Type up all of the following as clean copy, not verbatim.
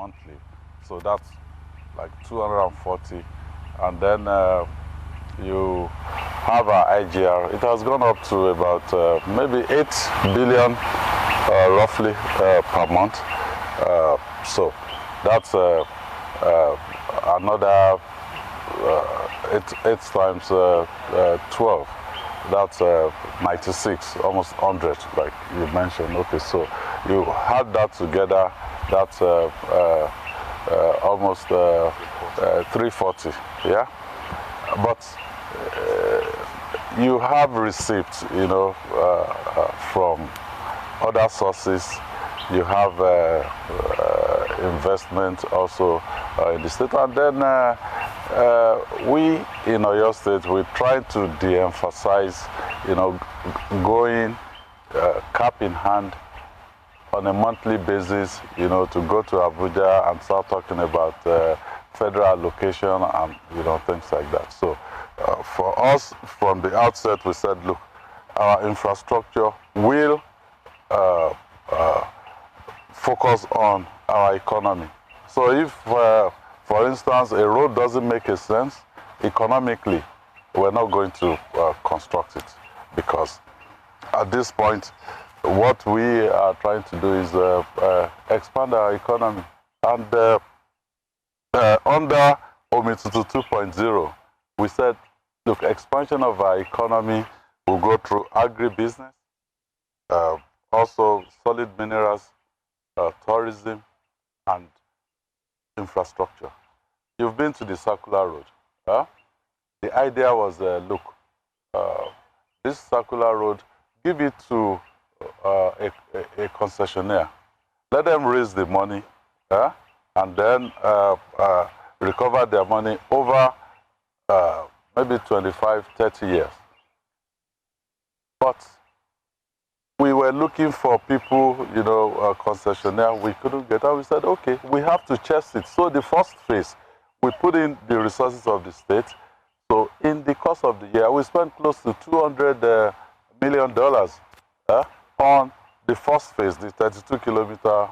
monthly. So that's like 240. And then you have our IGR. It has gone up to about maybe 8 billion roughly per month. So that's another 8 times 12. That's 96, almost 100, like you mentioned. Okay, so you add that together, that's almost 340, yeah? But you have receipts, you know, from other sources. You have investment also in the state. And then we in Oyo State, we try to de-emphasize, you know, going cap in hand on a monthly basis, you know, to go to Abuja and start talking about federal allocation and, you know, things like that. So for us, from the outset, we said, look, our infrastructure will focus on our economy. So if, for instance, a road doesn't make a sense, economically, we're not going to construct it, because at this point, what we are trying to do is expand our economy. And under Omitutu 2.0, we said, look, expansion of our economy will go through agribusiness, also solid minerals, tourism, and infrastructure. You've been to the Circular Road. Huh? The idea was, look, this Circular Road, give it to a concessionaire. Let them raise the money, and then recover their money over maybe 25, 30 years. But we were looking for people, you know, concessionaire, we couldn't get out. We said, okay, we have to chest it. So the first phase, we put in the resources of the state. So in the course of the year, we spent close to $200 million on the first phase, the 32-kilometer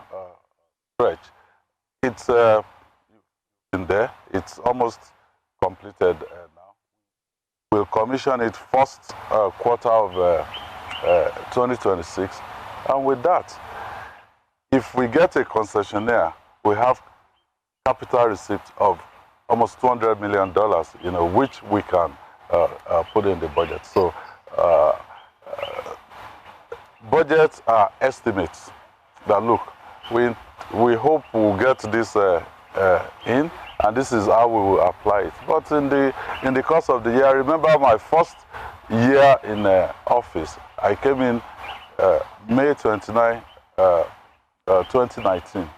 stretch. It's in there. It's almost completed now. We'll commission it first quarter of 2026. And with that, if we get a concessionaire, we have capital receipts of almost $200 million, you know, which we can put in the budget. So budgets are estimates that, look, we hope we'll get this in, and this is how we will apply it. But in the course of the year, I remember my first year in office, I came in May 29, 2019.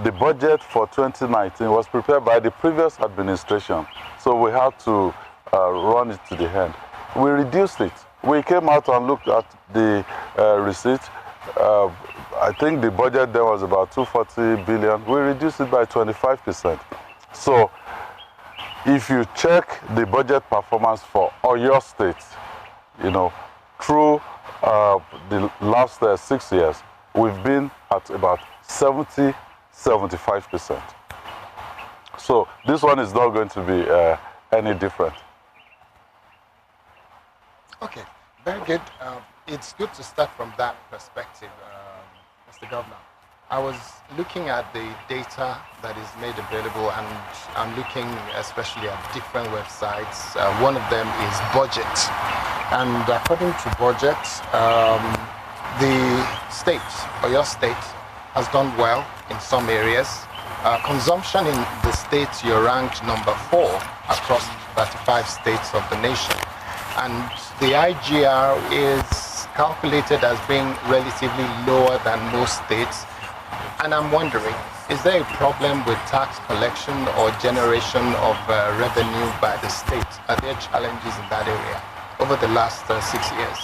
The budget for 2019 was prepared by the previous administration, so we had to run it to the end. We reduced it. We came out and looked at the receipt. I think the budget there was about 240 billion. We reduced it by 25%. So if you check the budget performance for Oyo State, you know, through the last 6 years, we've been at about 70-75%. So this one is not going to be any different. Okay, very good. It's good to start from that perspective, Mr. Governor. I was looking at the data that is made available, and I'm looking especially at different websites. One of them is budget. And according to budget, the state, Oyo State, has done well in some areas. Consumption in the state, you're ranked number 4 across 35 states of the nation. And the IGR is calculated as being relatively lower than most states. And I'm wondering, is there a problem with tax collection or generation of revenue by the state? Are there challenges in that area over the last 6 years?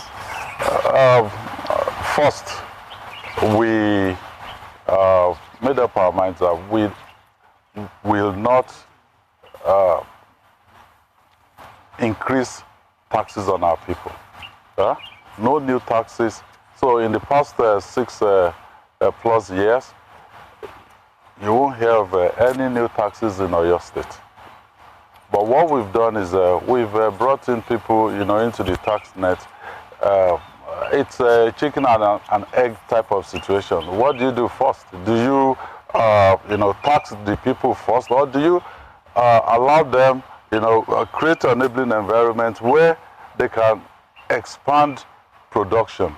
First, we made up our minds that we will not increase taxes on our people. No new taxes. So in the past 6+ years, you won't hear of any new taxes in Oyo State. But what we've done is we've brought in people, into the tax net. It's a chicken and an egg type of situation. What do you do first? Do you, tax the people first, or do you allow them, create an enabling environment where they can expand production?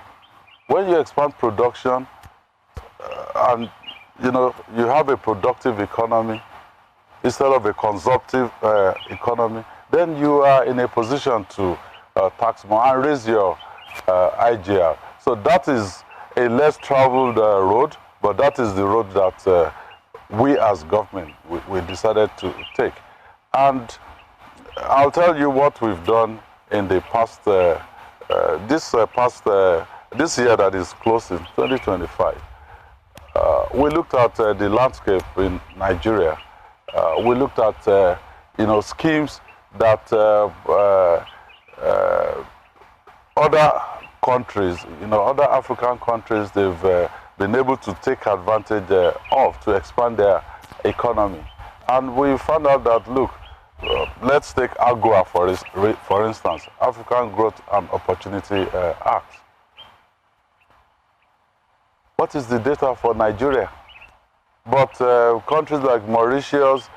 When you expand production, and you have a productive economy instead of a consumptive economy, then you are in a position to tax more and raise your IGR. So that is a less traveled road, but that is the road that we as government, we decided to take. And I'll tell you what we've done in the past, this year that is closing, 2025. We looked at the landscape in Nigeria. We looked at, schemes that other countries, other African countries, they've been able to take advantage of to expand their economy. And we found out that, look, let's take AGOA for instance, African Growth and Opportunity Act. What is the data for Nigeria? But countries like Mauritius,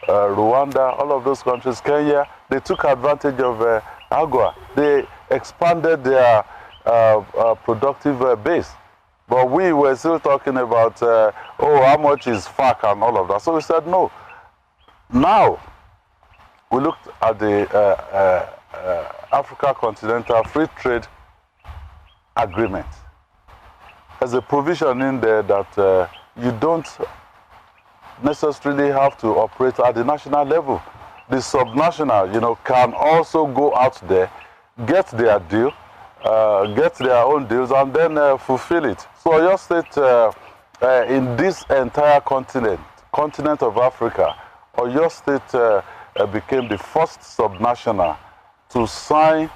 Rwanda, all of those countries, Kenya, they took advantage of AGOA. They expanded their productive base. But we were still talking about, how much is FAC and all of that. So we said, no. Now, we looked at the Africa Continental Free Trade Agreement. There's a provision in there that you don't necessarily have to operate at the national level. The subnational, can also go out there, get their deal, get their own deals, and then fulfill it. So Oyo State, in this entire continent of Africa, Oyo State became the first subnational to sign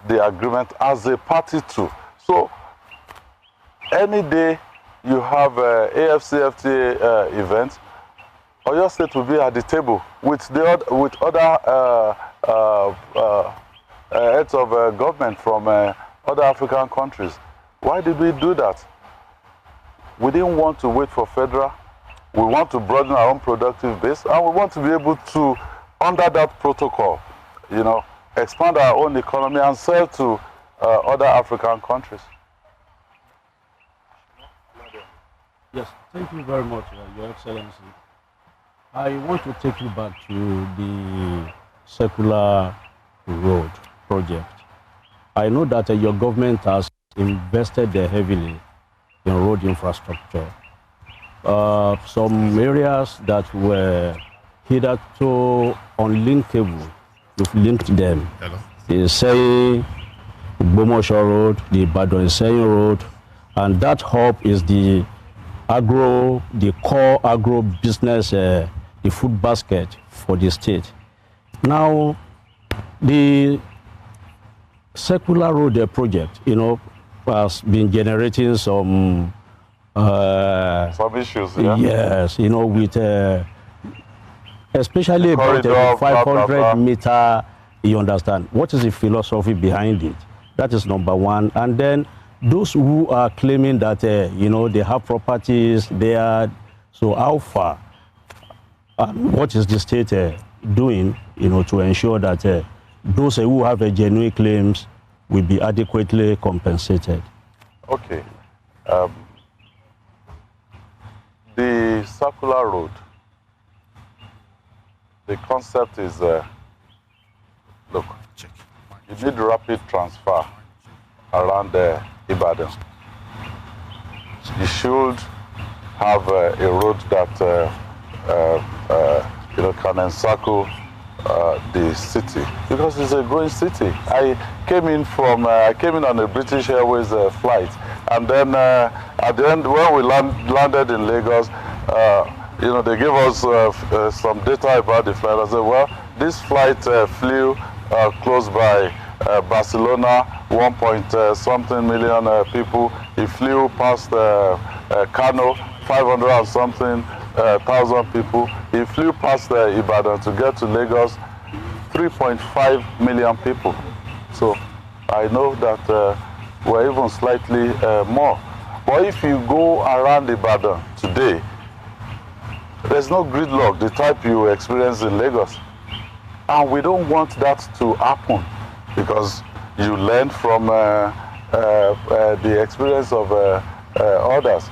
the agreement as a party to. So any day you have AFCFTA events, Oyo State will be at the table with other heads of government from other African countries. Why did we do that? We didn't want to wait for federal. We want to broaden our own productive base, and we want to be able to, under that protocol, expand our own economy and sell to other African countries. Yes, thank you very much, Your Excellency. I want to take you back to the Circular Road project. I know that your government has invested heavily in road infrastructure. Some areas that were hitherto unlinkable, you've linked them. Hello. The Seyi Makinde Road, the Ibadan Road, and that hub is the core agro business, the food basket for the state. Now, the Circular Road project, has been generating some issues, yeah? Yes, with especially about the 500 meter, you understand. What is the philosophy behind it? That is number one. And then those who are claiming that, they have properties there, so how far? What is the state doing, to ensure that those who have genuine claims will be adequately compensated? Okay. The Circular Road, the concept is, look, you need rapid transfer around Ibadan. You should have a road that can encircle the city, because it's a growing city. I came in on a British Airways flight, and then at the end, when we landed in Lagos, they gave us some data about the flight. I said, well, this flight flew close by Barcelona, 1 point something million people. It flew past Kano, 500 and something thousand people. He flew past Ibadan to get to Lagos, 3.5 million people. So I know that we're even slightly more. But if you go around Ibadan today, there's no gridlock, the type you experience in Lagos. And we don't want that to happen because you learn from the experience of others.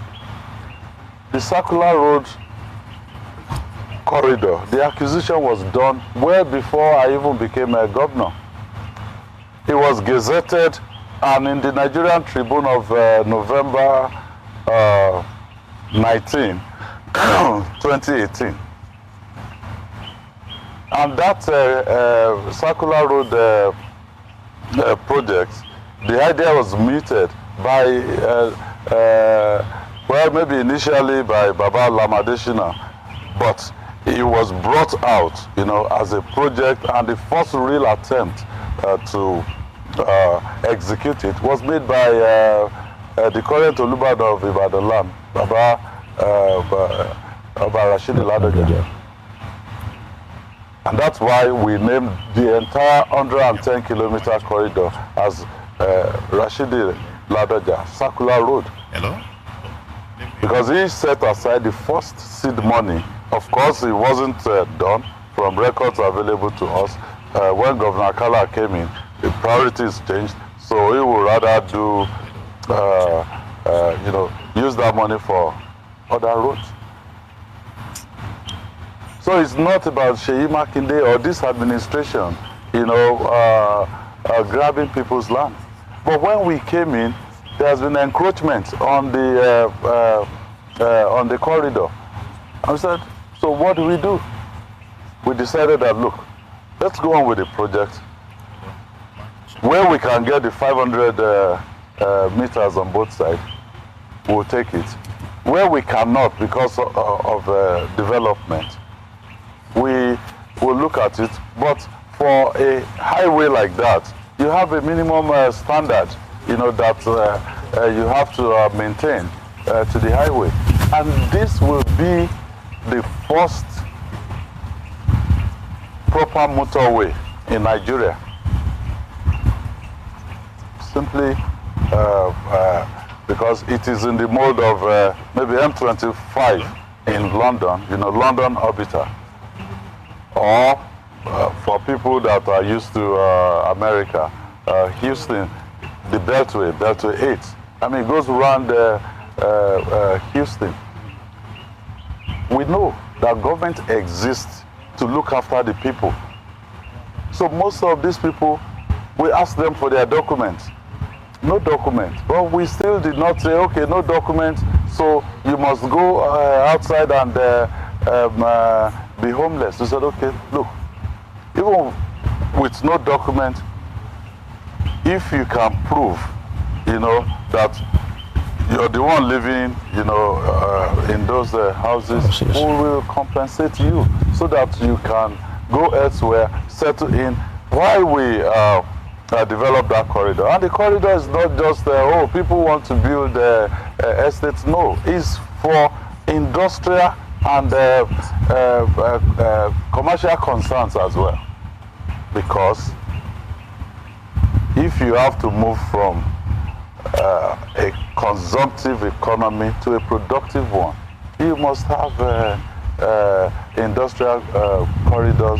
The Circular Road corridor, the acquisition was done well before I even became a governor. It was gazetted, and in the Nigerian Tribune of November 19, 2018. And that Circular Road project, the idea was mooted by, well, maybe initially by Baba Lamadeshina, but it was brought out, you know, as a project, and the first real attempt to execute it was made by the current Olubadan of Ibadan land, Baba Rashidi Ladoja. And that's why we named the entire 110-kilometer corridor as Rashidi Ladoja Circular Road. Hello? Because he set aside the first seed money. Of course, it wasn't done from records available to us. When Governor Akala came in, the priorities changed. So he would rather do, you know, use that money for other roads. So it's not about Seyi Makinde or this administration, you know, grabbing people's land. But when we came in, there has been encroachment on the corridor. And we said, so what do? We decided that, look, let's go on with the project. Where we can get the 500 meters on both sides, we'll take it. Where we cannot because of development, we will look at it. But for a highway like that, you have a minimum standard, you know, that you have to maintain to the highway. And this will be the first proper motorway in Nigeria. Simply because it is in the mode of maybe M25 in London, you know, London Orbiter. Or for people that are used to America, Houston, the Beltway, Beltway 8. I mean, it goes around Houston. We know that government exists to look after the people. So most of these people, we ask them for their documents. No document. But we still did not say, okay, no document, so you must go outside and be homeless. We said, okay, look, even with no document, if you can prove, you know, that you're the one living, you know, in those houses, we will compensate you so that you can go elsewhere, settle in, while we develop that corridor. And the corridor is not just, oh, people want to build estates. No, it's for industrial and commercial concerns as well. Because if you have to move from a consumptive economy to a productive one, you must have industrial corridors.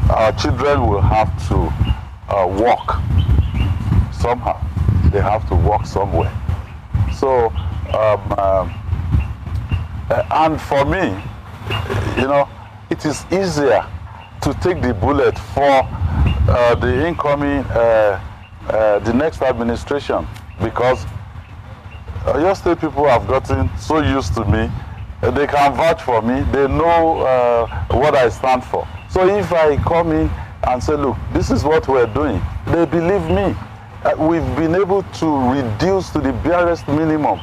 Our children will have to walk somehow. They have to walk somewhere. So, and for me, you know, it is easier to take the bullet for the incoming, the next administration, because Oyo State people have gotten so used to me, they can vouch for me, they know what I stand for. So if I come in and say, look, this is what we're doing, they believe me. We've been able to reduce to the barest minimum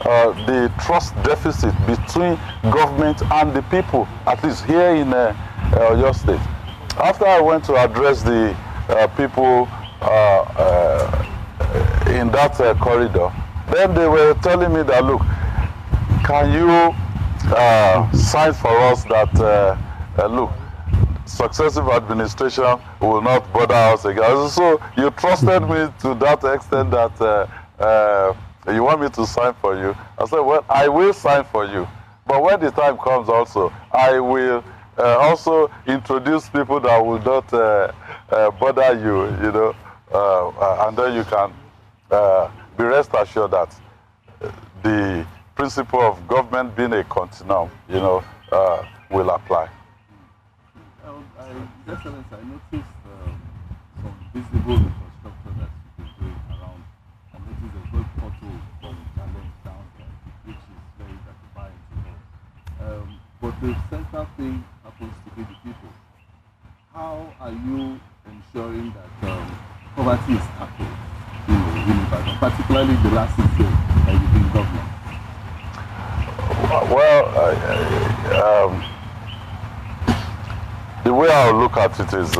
the trust deficit between government and the people, at least here in Oyo State. After I went to address the people in that corridor, then they were telling me that, look, can you sign for us that, look, successive administration will not bother us again? So you trusted me to that extent that you want me to sign for you. I said, well, I will sign for you. But when the time comes also, I will also introduce people that will not bother you, you know, and then you can be rest assured that the principle of government being a continuum, you know, will apply. Excellency, I noticed some visible infrastructure that you've been doing around. I noticed there's no portal from Challenge down there, which is very gratifying to know. But the central thing happens to be the people. How are you ensuring that poverty is tackled in Ibadan, particularly the last 6 years that you've been governor? Well, the way I look at it is,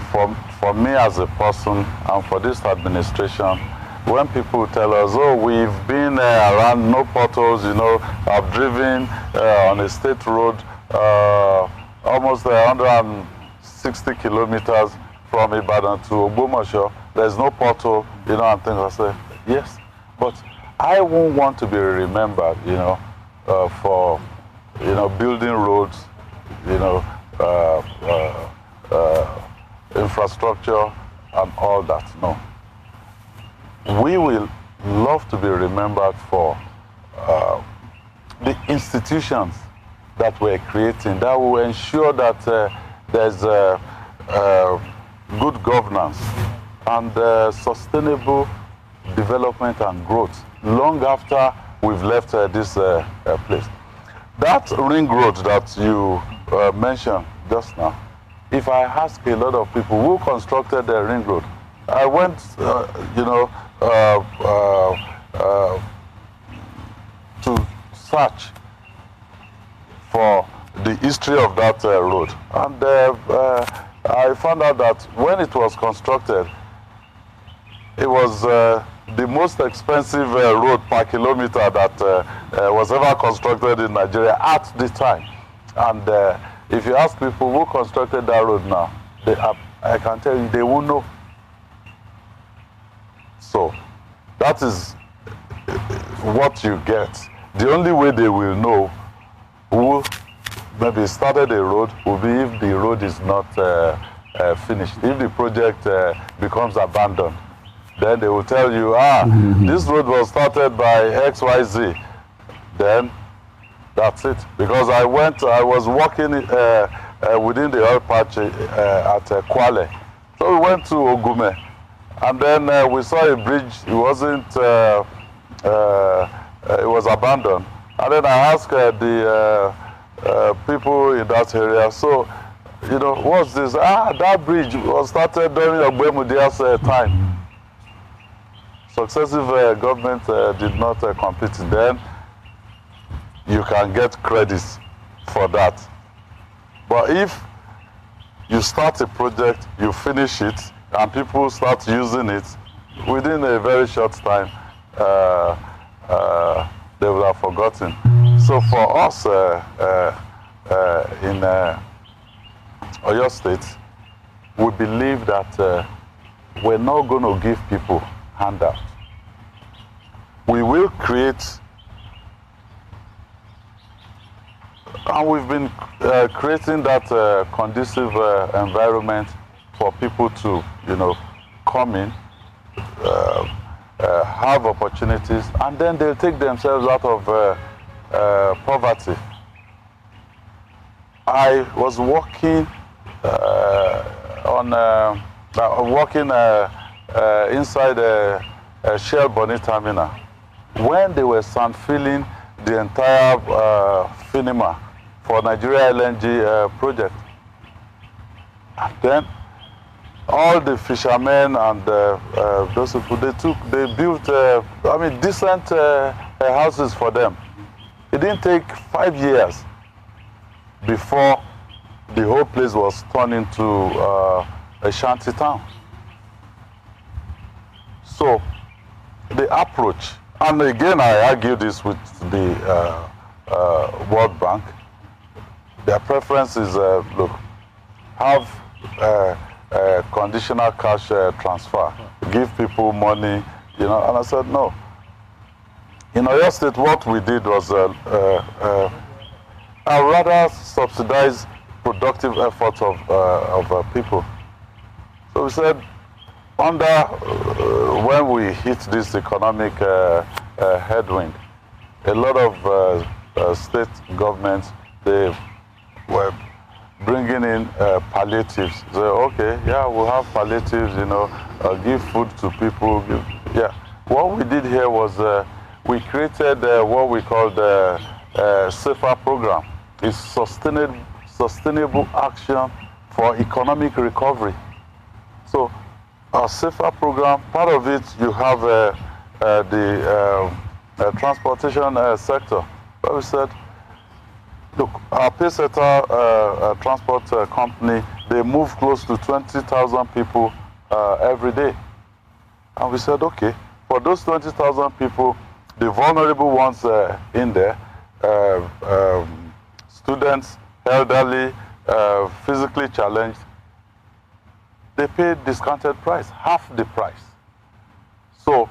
for me as a person and for this administration, when people tell us, oh, we've been around, no potholes, you know, I've driven on a state road almost 160 kilometers from Ibadan to Ogbomoso, there's no pothole, you know, and things. I say, yes, but I won't want to be remembered, you know, for, you know, building roads, you know, infrastructure and all that. No. We will love to be remembered for the institutions that we're creating that will ensure that there's good governance and sustainable development and growth long after we've left this place. That ring road that you mentioned just now, if I ask a lot of people who constructed the ring road, I went, you know, to search for the history of that road. And I found out that when it was constructed, it was the most expensive road per kilometer that was ever constructed in Nigeria at the time. And if you ask people who constructed that road now, I can tell you they won't know. So that is what you get. The only way they will know who maybe started a road will be if the road is not finished. If the project becomes abandoned, then they will tell you, this road was started by XYZ. Then that's it. Because I was walking within the oil patch at Kwale. So we went to Ogume. And then we saw a bridge. It wasn't, it was abandoned. And then I asked the people in that area, so, you know, what's this? That bridge was started during Ogbemudia's time. Successive government did not complete it. Then you can get credits for that. But if you start a project, you finish it, and people start using it, within a very short time, they will have forgotten. So for us in Oyo State, we believe that we're not going to give people handouts. We will create, and we've been creating that conducive environment for people to, you know, come in, have opportunities, and then they'll take themselves out of poverty. I was working inside a Shell Bonny terminal when they were sand filling the entire Finima for Nigeria LNG project. And then all the fishermen and those people, they built, decent houses for them. It didn't take 5 years before the whole place was turned into a shanty town. So the approach And again, I argue this with the World Bank. Their preference is, look, have conditional cash transfer, give people money, you know. And I said, no. In Oyo State, what we did was I'd rather subsidize productive efforts of people. So we said, when we hit this economic headwind, a lot of state governments, they were bringing in palliatives. So, okay, yeah, we'll have palliatives, you know, give food to people. Yeah. What we did here was we created what we called the SAFER program. It's sustainable action for economic recovery. So our SAFER program, part of it, you have the transportation sector. Where we said, look, our Paysetter transport company, they move close to 20,000 people every day. And we said, okay, for those 20,000 people, the vulnerable ones in there, students, elderly, physically challenged, they pay discounted price, half the price. So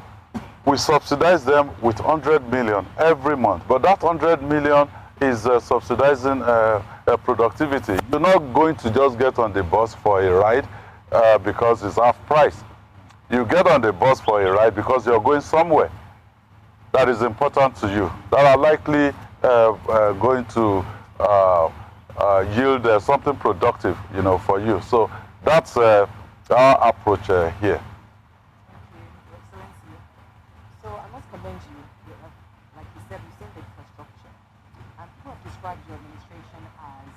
we subsidize them with 100 million every month. But that 100 million is subsidizing productivity. You're not going to just get on the bus for a ride because it's half price. You get on the bus for a ride because you're going somewhere that is important to you, that are likely going to yield something productive, you know, for you. So that's our approach here. Thank you, Your Excellency. So I must commend you. Like you said, you've seen the infrastructure. And people have described your administration as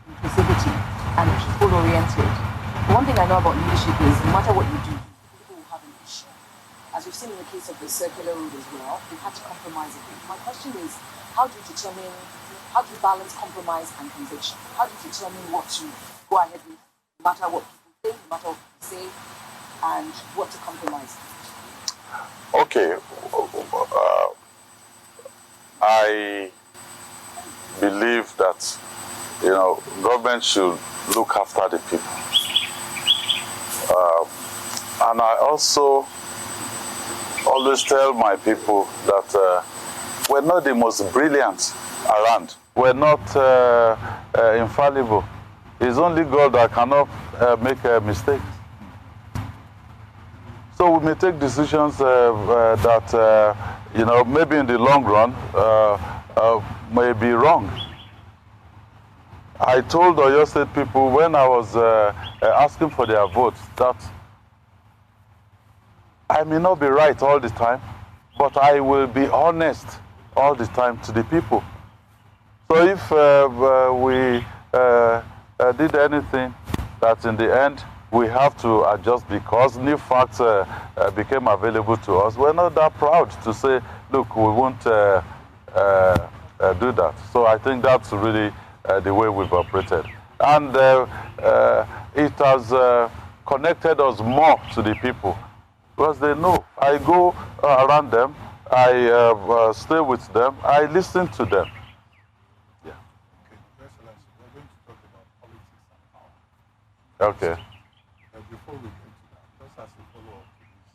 inclusivity and people-oriented. One thing I know about leadership is no matter what you do, people will have an issue. As we've seen in the case of the Circular Road as well, they've had to compromise a bit. My question is, how do you balance compromise and conviction? How do you determine what to go ahead with, no matter what people think, no matter what people say, and what to compromise? Okay. I believe that, you know, government should look after the people. And I also always tell my people that we're not the most brilliant around. We're not infallible. It's only God that cannot make a mistake. So we may take decisions that, you know, maybe in the long run may be wrong. I told Oyo State people when I was asking for their votes that I may not be right all the time, but I will be honest all the time to the people. So if we did anything that in the end we have to adjust because new facts became available to us, we're not that proud to say, look, we won't do that. So I think that's really the way we've operated. And it has connected us more to the people because they know. I go around them, I stay with them, I listen to them. Yeah. Okay, Excellency, we're going to talk about politics and power. Okay. Before we get to that, just as a follow-up to this,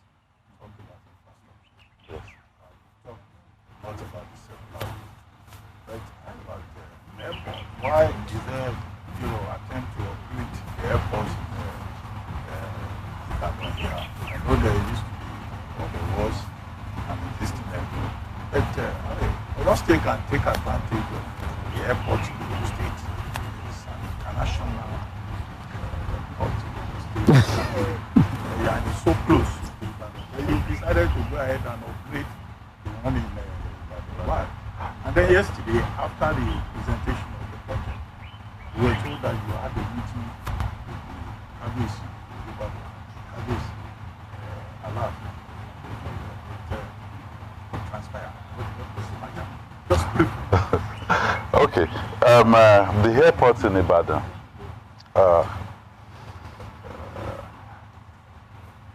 talk about infrastructure. Yes. We talked a lot about the circular road. But how about the airport? Why is there, you know, attempt to operate the airport in Ibadan here? I know there used to be, or there was, an existing airport. But Oyo State can take advantage of the airport in Oyo State. It's an international airport. Yeah, and it's so close. But you decided to go ahead and upgrade the one in Ibadan. And then yesterday, after the presentation of the project, we were told that you had a meeting with the Kabisi, Kabisi, Alaf, transpire. What was the matter? Just briefly. Okay. The airport in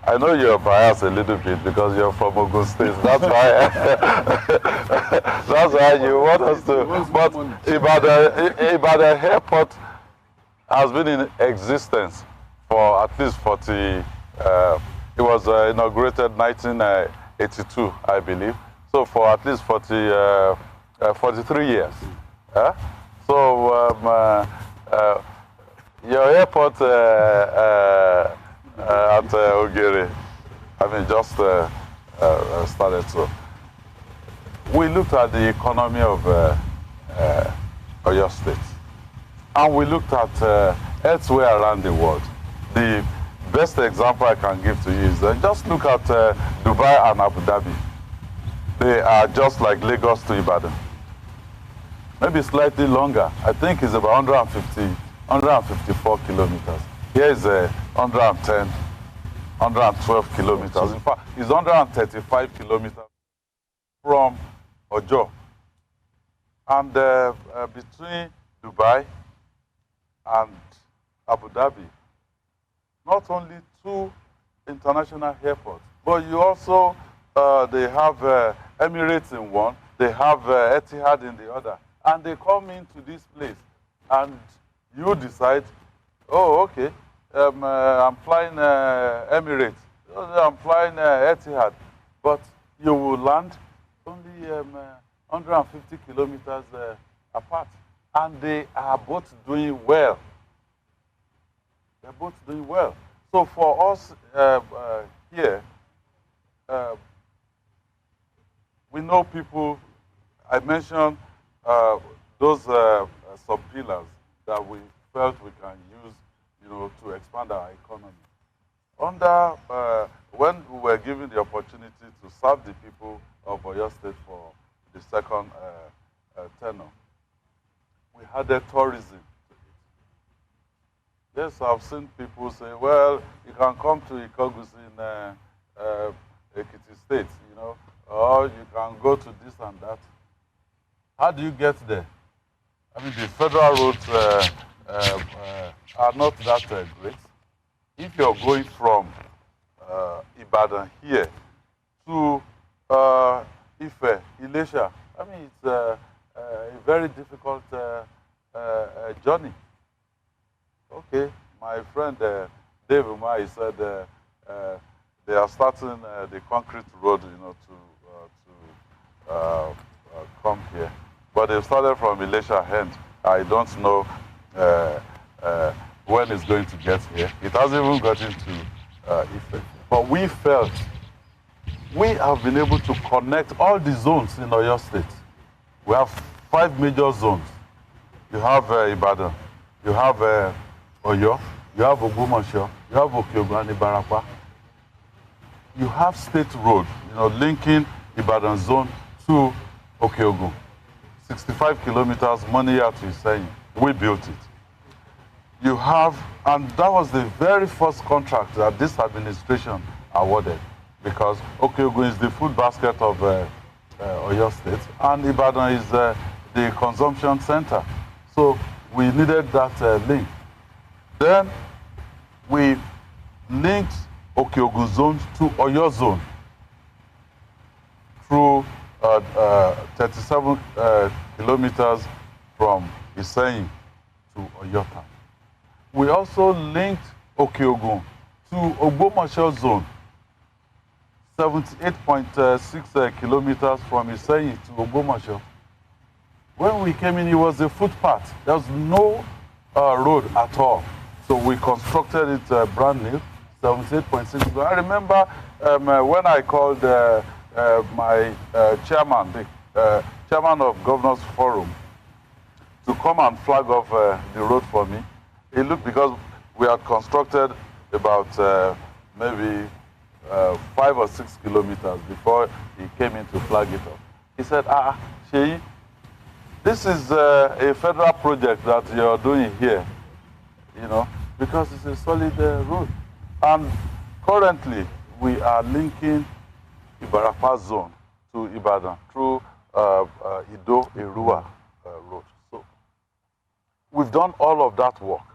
I I know you're biased a little bit because you're from Oyo State. That's why. That's why you want us to. But Ibadan Airport has been in existence for at least 40. It was inaugurated 1982, I believe. So for at least 43 years. So your airport at Ogere, I mean, just started. So we looked at the economy of Oyo State, and we looked at elsewhere around the world. The best example I can give to you is just look at Dubai and Abu Dhabi. They are just like Lagos to Ibadan. Maybe slightly longer. I think it's about 154 kilometers. Here is 110, 112 kilometers. In fact, it's 135 kilometers from Ojo. And between Dubai and Abu Dhabi, not only 2 international airports, but you also, they have Emirates in one, they have Etihad in the other, and they come into this place, and you decide, oh, okay, I'm flying Emirates, I'm flying Etihad, but you will land only 150 kilometers apart, and they are both doing well. They're both doing well. So for us here, we know people, I mentioned those sub-pillars that we felt we can use, to expand our economy. When we were given the opportunity to serve the people of Oyo State for the second tenure, we had a tourism. Yes, I've seen people say, well, you can come to Ikogusi in Ekiti State, or you can go to this and that. How do you get there? I mean, the federal roads are not that great. If you're going from Ibadan here to Ife, Ilesha, I mean, it's a very difficult journey. Okay, my friend Dave Umar said they are starting the concrete road, to come here. But they started from Ilesha end. I don't know when it's going to get here. It hasn't even gotten to Ife. But we felt we have been able to connect all the zones in Oyo State. We have 5 major zones. You have Ibadan, you have Oyo, you have Ogbomoso, you have Okeogun and Ibarapa. You have State Road, linking Ibadan zone to Okeogun. 65 kilometers, Moniya to Iseyin. We built it. You have, and that was the very first contract that this administration awarded, because Okeogun is the food basket of Oyo State, and Ibadan is the consumption center. So we needed that link. Then we linked Okeogun zone to Oyo zone through 37 kilometers from Iseyin to Oyo town. We also linked Okeogun to Ogbomoso zone, 78.6 kilometers from Iseyin to Ogbomoso. When we came in, it was a footpath. There was no road at all. So we constructed it brand new, 78.6. I remember when I called my chairman, the chairman of Governors Forum, to come and flag off the road for me. He looked, because we had constructed about maybe 5 or 6 kilometers before he came in to flag it off. He said, Seyi, this is a federal project that you're doing here, because it's a solid road. And currently, we are linking Ibarapa zone to Ibadan through Ido-Erua road. So we've done all of that work.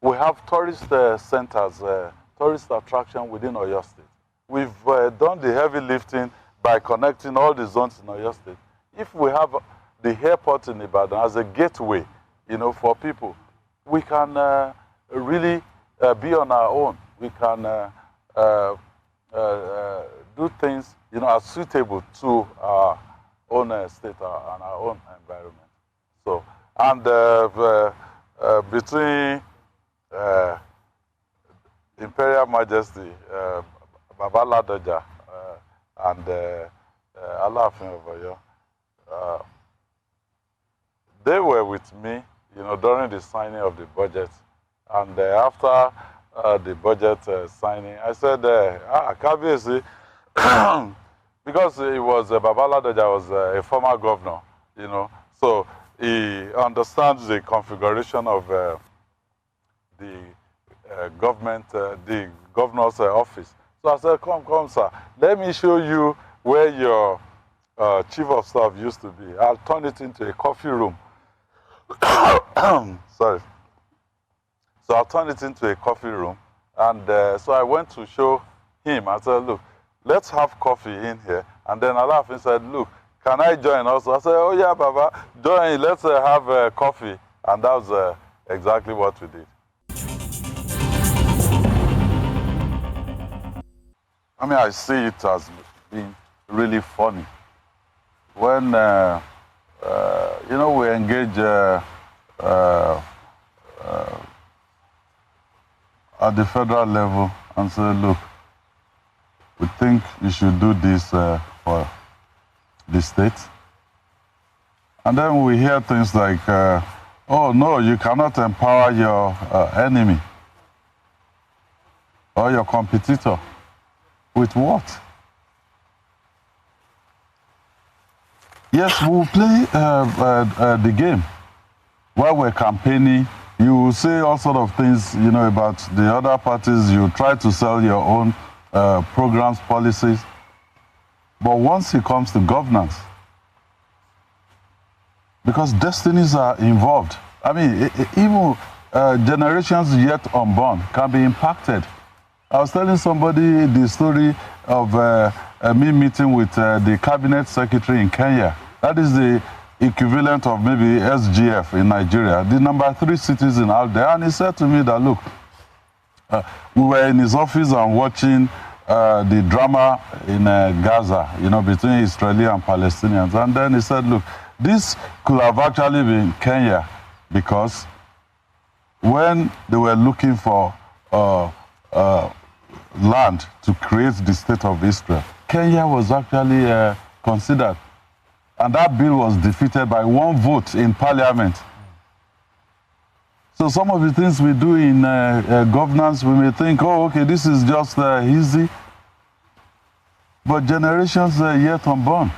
We have tourist centers tourist attraction within Oyo State. We've done the heavy lifting by connecting all the zones in Oyo State. If we have the airport in Ibadan as a gateway, for people, we can really be on our own. We can do things, as suitable to our own state and our own environment. So, and between Imperial Majesty, Baba Ladoja, and Alaafin of Oyo, they were with me, during the signing of the budget. And after the budget signing, I said, Kabiyesi, because it was Baba Ladoja was a former governor, so he understands the configuration of the government, the governor's office. So I said, come, sir, let me show you where your chief of staff used to be. I'll turn it into a coffee room. Sorry. So I'll turn it into a coffee room. And so I went to show him. I said, look, let's have coffee in here. And then Alaafin said, look, can I join also? I said, oh yeah, Baba, join, let's have coffee. And that was exactly what we did. I mean, I see it as being really funny. When, we engage at the federal level and say, look, we think you should do this for the state. And then we hear things like, oh no, you cannot empower your enemy or your competitor. With what? Yes, we'll play the game. While we're campaigning, you will say all sort of things, about the other parties. You try to sell your own programs, policies. But once it comes to governance, because destinies are involved, I mean, even generations yet unborn can be impacted. I was telling somebody the story of me meeting with the cabinet secretary in Kenya. That is the equivalent of maybe SGF in Nigeria, the number 3 citizen out there. And he said to me that, look, we were in his office and watching the drama in Gaza, between Israeli and Palestinians. And then he said, look, this could have actually been Kenya, because when they were looking for land to create the state of Israel, Kenya was actually considered. And that bill was defeated by 1 vote in parliament. So some of the things we do in governance, we may think, oh, okay, this is just easy. But generations are yet unborn.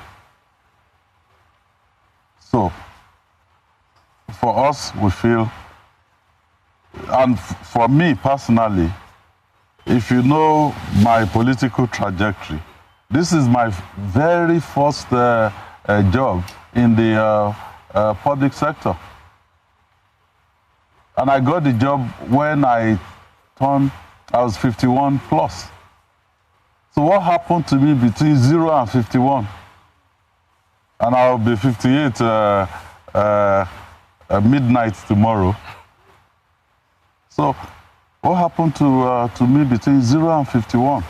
So for us, we feel, and for me personally, if you know my political trajectory, this is my very first job in the public sector. And I got the job when I was 51 plus. So what happened to me between 0 and 51? And I'll be 58 midnight tomorrow. So what happened to me between 0 and 51?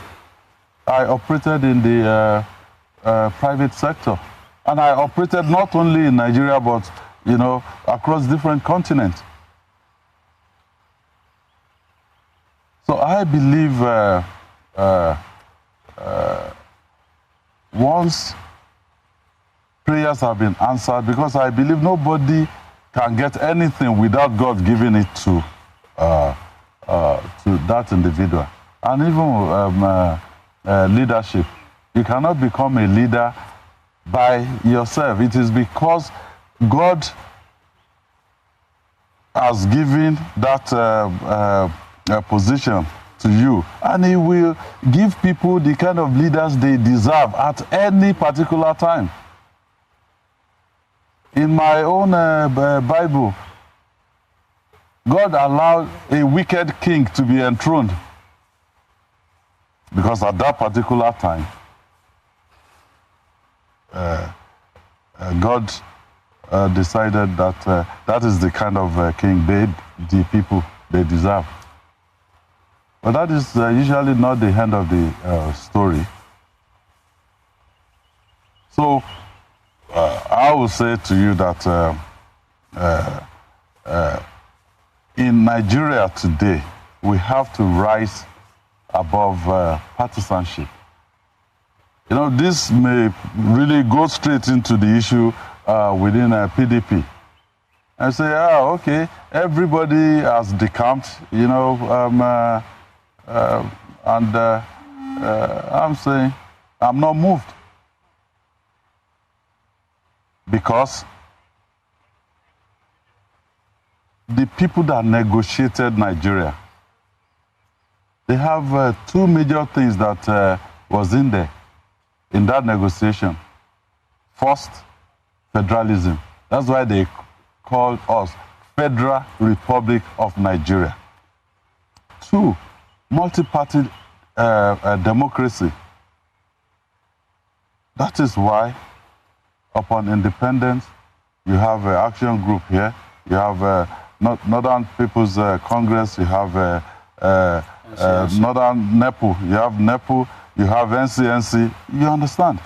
I operated in the private sector. And I operated not only in Nigeria, but, across different continents. So I believe once prayers have been answered, because I believe nobody can get anything without God giving it to that individual. And even leadership. You cannot become a leader by yourself. It is because God has given that position to you, and He will give people the kind of leaders they deserve at any particular time. In my own Bible, God allowed a wicked king to be enthroned. Because at that particular time, God decided that that is the kind of king the people they deserve. But that is usually not the end of the story. So I will say to you that in Nigeria today, we have to rise above partisanship. You know, this may really go straight into the issue within PDP. And say, okay, everybody has decamped, you know, I'm saying I'm not moved. Because the people that negotiated Nigeria, they have two major things that was in there, in that negotiation. First, federalism. That's why they called us Federal Republic of Nigeria. Two, multi-party democracy. That is why, upon independence, you have an action group here, you have Northern People's Congress, you have Northern NEPU, you have NEPU, you have NCNC. You understand?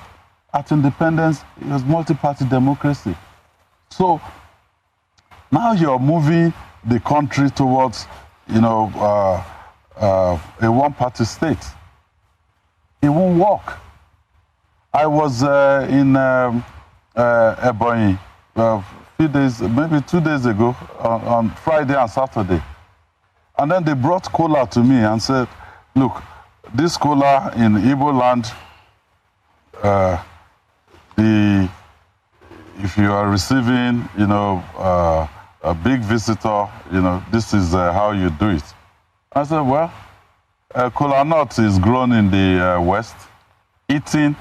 At independence, it was multi-party democracy. So now you're moving the country towards, you know, a one-party state. It won't work. I was in Ebonyi a few days, maybe 2 days ago, on Friday and Saturday. And then they brought cola to me and said, look, this cola in Igbo land, if you are receiving, you know, a big visitor, you know, this is how you do it. I said, well, kola nut is grown in the west, eaten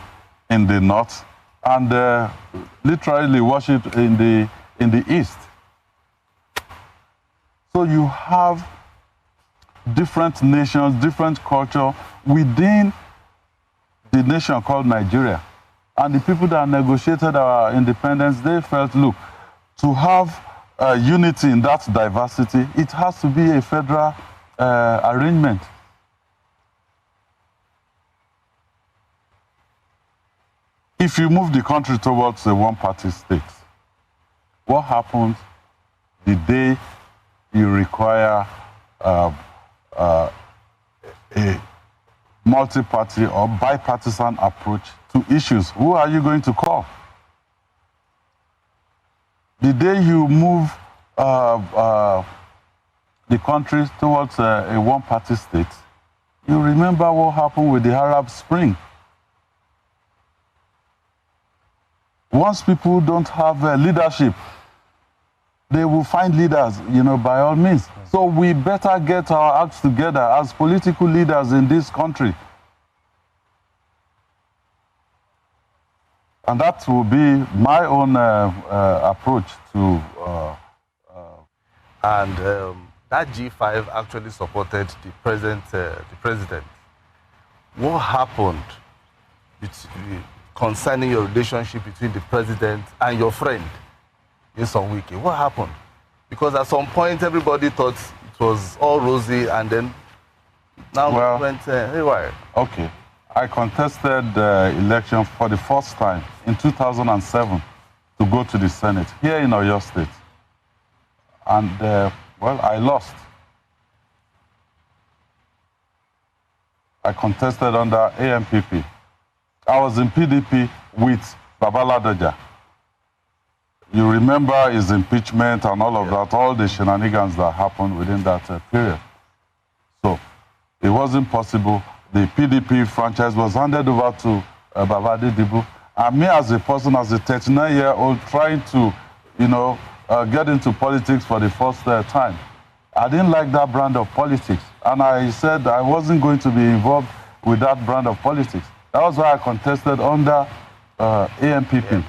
in the north, and literally worshipped in the east. So you have different nations, different culture within the nation called Nigeria. And the people that negotiated our independence, they felt, look, to have unity in that diversity, it has to be a federal arrangement. If you move the country towards a one-party state, what happens the day you require a multi-party or bipartisan approach to issues? Who are you going to call? The day you move the country towards a one-party state, you remember what happened with the Arab Spring. Once people don't have leadership, they will find leaders, you know, by all means. So we better get our acts together as political leaders in this country. And that will be my own approach to... that G5 actually supported the president. What happened concerning your relationship between the president and your friend, Nyesom Wike? What happened? Because at some point, everybody thought it was all rosy, and then now it went haywire. Okay. I contested the election for the first time in 2007 to go to the Senate here in Oyo State. And, well, I lost. I contested under AMPP. I was in PDP with Baba Ladoja. You remember his impeachment and all of that, all the shenanigans that happened within that period. So it wasn't possible. The PDP franchise was handed over to Baba Dibu. And me as a person, as a 39-year-old, trying to, you know, get into politics for the first time. I didn't like that brand of politics. And I said I wasn't going to be involved with that brand of politics. That was why I contested under AMPP.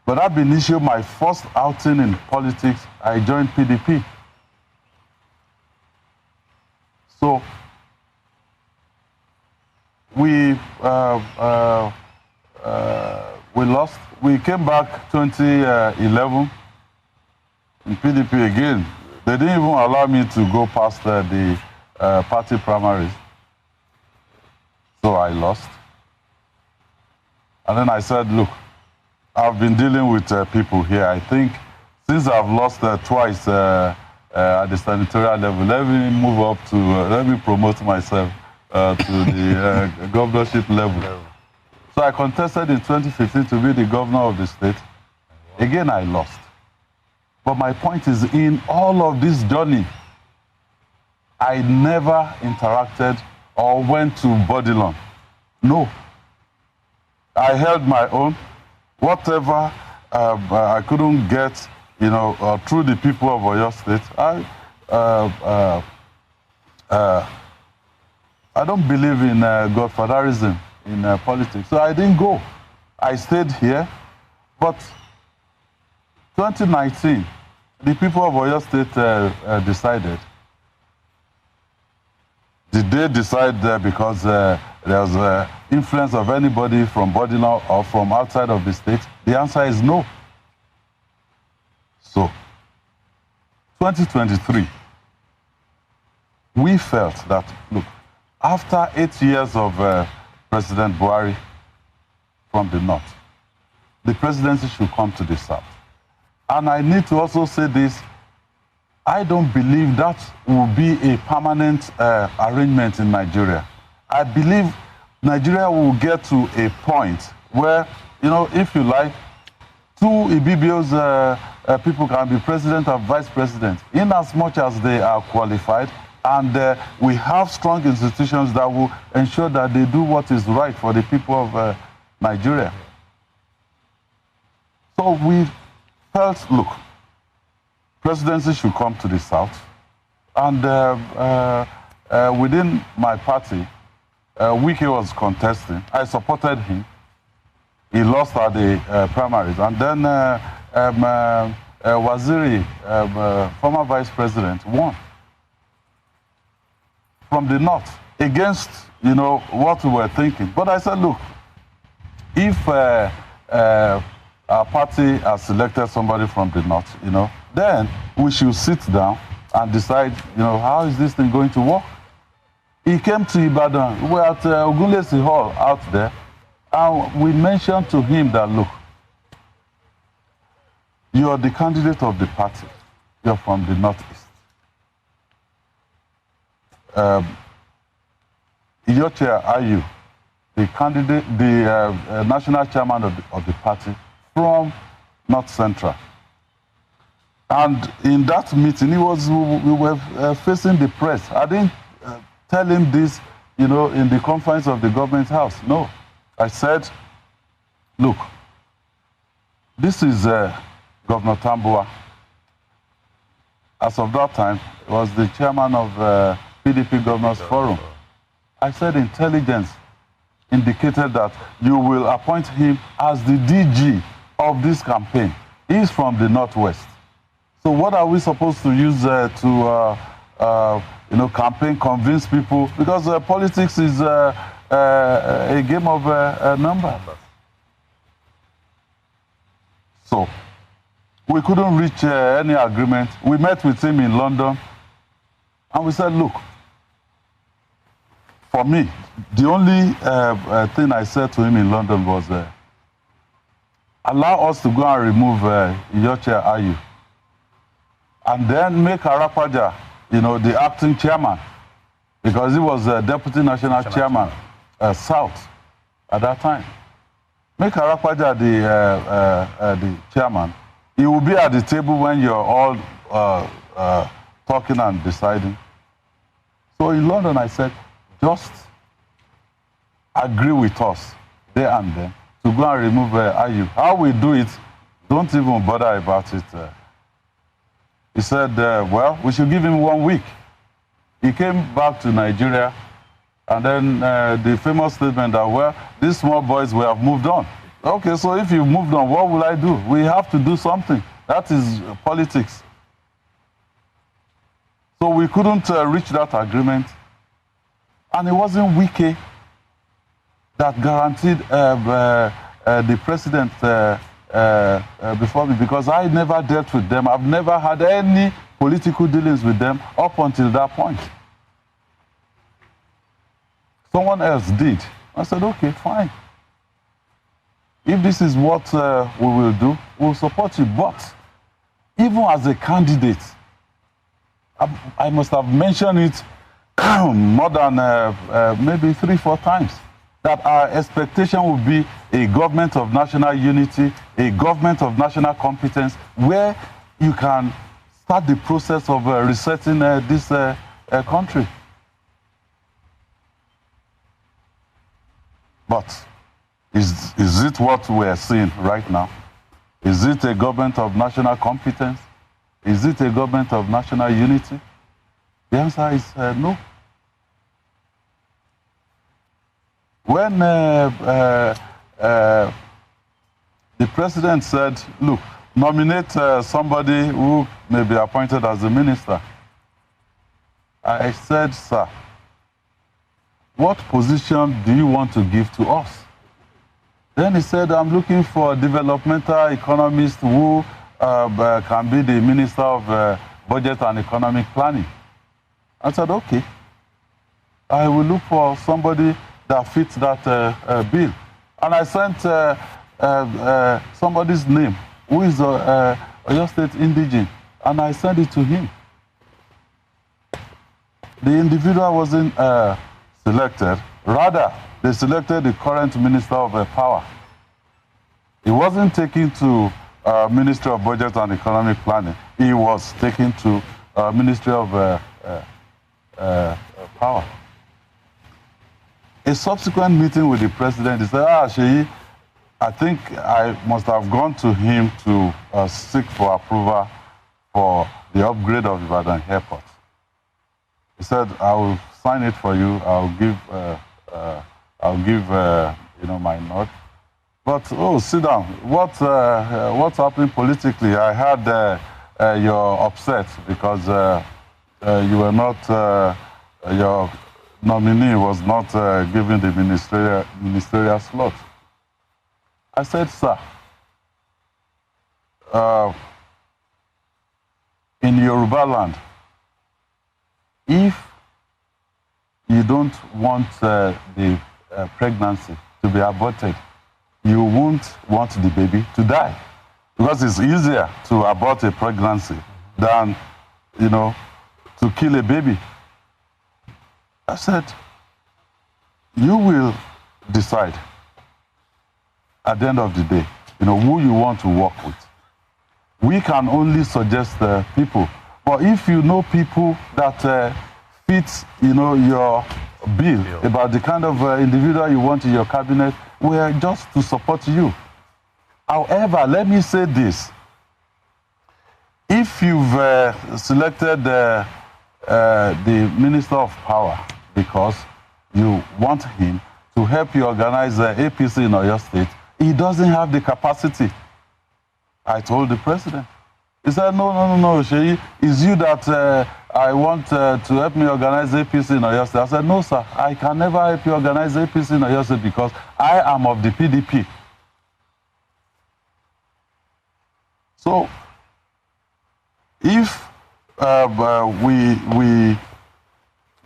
But ab initio, my first outing in politics, I joined PDP. So we lost. We came back 2011 in PDP again. They didn't even allow me to go past the party primaries. So I lost. And then I said, look, I've been dealing with people here. I think since I've lost twice at the senatorial level, let me move up to, let me promote myself to the governorship level. So I contested in 2015 to be the governor of the state. Again, I lost. But my point is, in all of this journey, I never interacted or went to Bodilon. No. I held my own. Whatever I couldn't get, you know, through the people of Oyo State, I don't believe in godfatherism in politics. So I didn't go. I stayed here. But 2019, the people of Oyo State decided. Did they decide because there was influence of anybody from Bodilon or from outside of the state? The answer is no. So, 2023, we felt that, look, after 8 years of President Buhari from the north, the presidency should come to the south. And I need to also say this, I don't believe that will be a permanent arrangement in Nigeria. I believe Nigeria will get to a point where, you know, if you like, two Ibibios people can be president and vice president, in as much as they are qualified, and we have strong institutions that will ensure that they do what is right for the people of Nigeria. So we felt, look, presidency should come to the south, and within my party, Wike was contesting. I supported him. He lost at the primaries, and then Waziri, former vice president, won from the north against, you know, what we were thinking. But I said, look, if our party has selected somebody from the north, you know, then we should sit down and decide, you know, how is this thing going to work? He came to Ibadan. We were at Ogunlesi Hall out there, and we mentioned to him that, look, you are the candidate of the party. You're from the northeast. Iyochia Ayu, the candidate, the national chairman of the party from North Central. And in that meeting, we were facing the press. I didn't tell him this, you know, in the confines of the government house. No. I said, look, this is Governor Tambuwa. As of that time, he was the chairman of PDP Governors Forum. I said intelligence indicated that you will appoint him as the DG of this campaign. He's from the Northwest. So what are we supposed to use to you know, campaign, convince people? Because politics is a game of numbers. So we couldn't reach any agreement. We met with him in London, and we said, look, for me, the only thing I said to him in London was, allow us to go and remove Iyochia Ayu, and then make Arapaja, you know, the acting chairman, because he was deputy national chairman, South, at that time. Make Arapaja the chairman. He will be at the table when you're all talking and deciding. So in London, I said, just agree with us there and then to go and remove Ayu. How we do it, don't even bother about it. He said, well, we should give him 1 week. He came back to Nigeria, and then the famous statement that, well, these small boys, we have moved on. Okay, so if you've moved on, what will I do? We have to do something. That is politics. So we couldn't reach that agreement. And it wasn't Wike. that guaranteed the president before me, because I never dealt with them. I've never had any political dealings with them up until that point. Someone else did. I said, okay, fine. If this is what we will do, we'll support you. But even as a candidate, I must have mentioned it more than maybe 3-4 times, that our expectation would be a government of national unity, a government of national competence, where you can start the process of resetting this country. But is it what we're seeing right now? Is it a government of national competence? Is it a government of national unity? The answer is no. When the president said, look, nominate somebody who may be appointed as a minister, I said, sir, what position do you want to give to us? Then he said, I'm looking for a developmental economist who can be the Minister of Budget and Economic Planning. I said, okay, I will look for somebody that fits that bill. And I sent somebody's name who is Oyo State indigene, and I sent it to him. The individual wasn't selected. Rather, they selected the current Minister of Power. He wasn't taken to Ministry of Budget and Economic Planning. He was taken to Ministry of Power. A subsequent meeting with the president, he said, Seyi, I think I must have gone to him to seek for approval for the upgrade of Ibadan Airport. He said, I will sign it for you. I'll give my nod. But sit down. What's happening politically? I heard you're upset because you were not your nominee was not given the ministerial slot. I said, sir, in Yoruba land, if you don't want the pregnancy to be aborted, you won't want the baby to die. Because it's easier to abort a pregnancy than, to kill a baby. I said, you will decide at the end of the day, who you want to work with. We can only suggest people. But if you know people that fit, your bill about the kind of individual you want in your cabinet, we are just to support you. However, let me say this. If you've selected the Minister of Power because you want him to help you organize APC in Oyo State, he doesn't have the capacity. I told the president. He said, no, Seyi, it's you that I want to help me organize APC in Oyo State. I said, no, sir, I can never help you organize APC in Oyo State because I am of the PDP. So, if we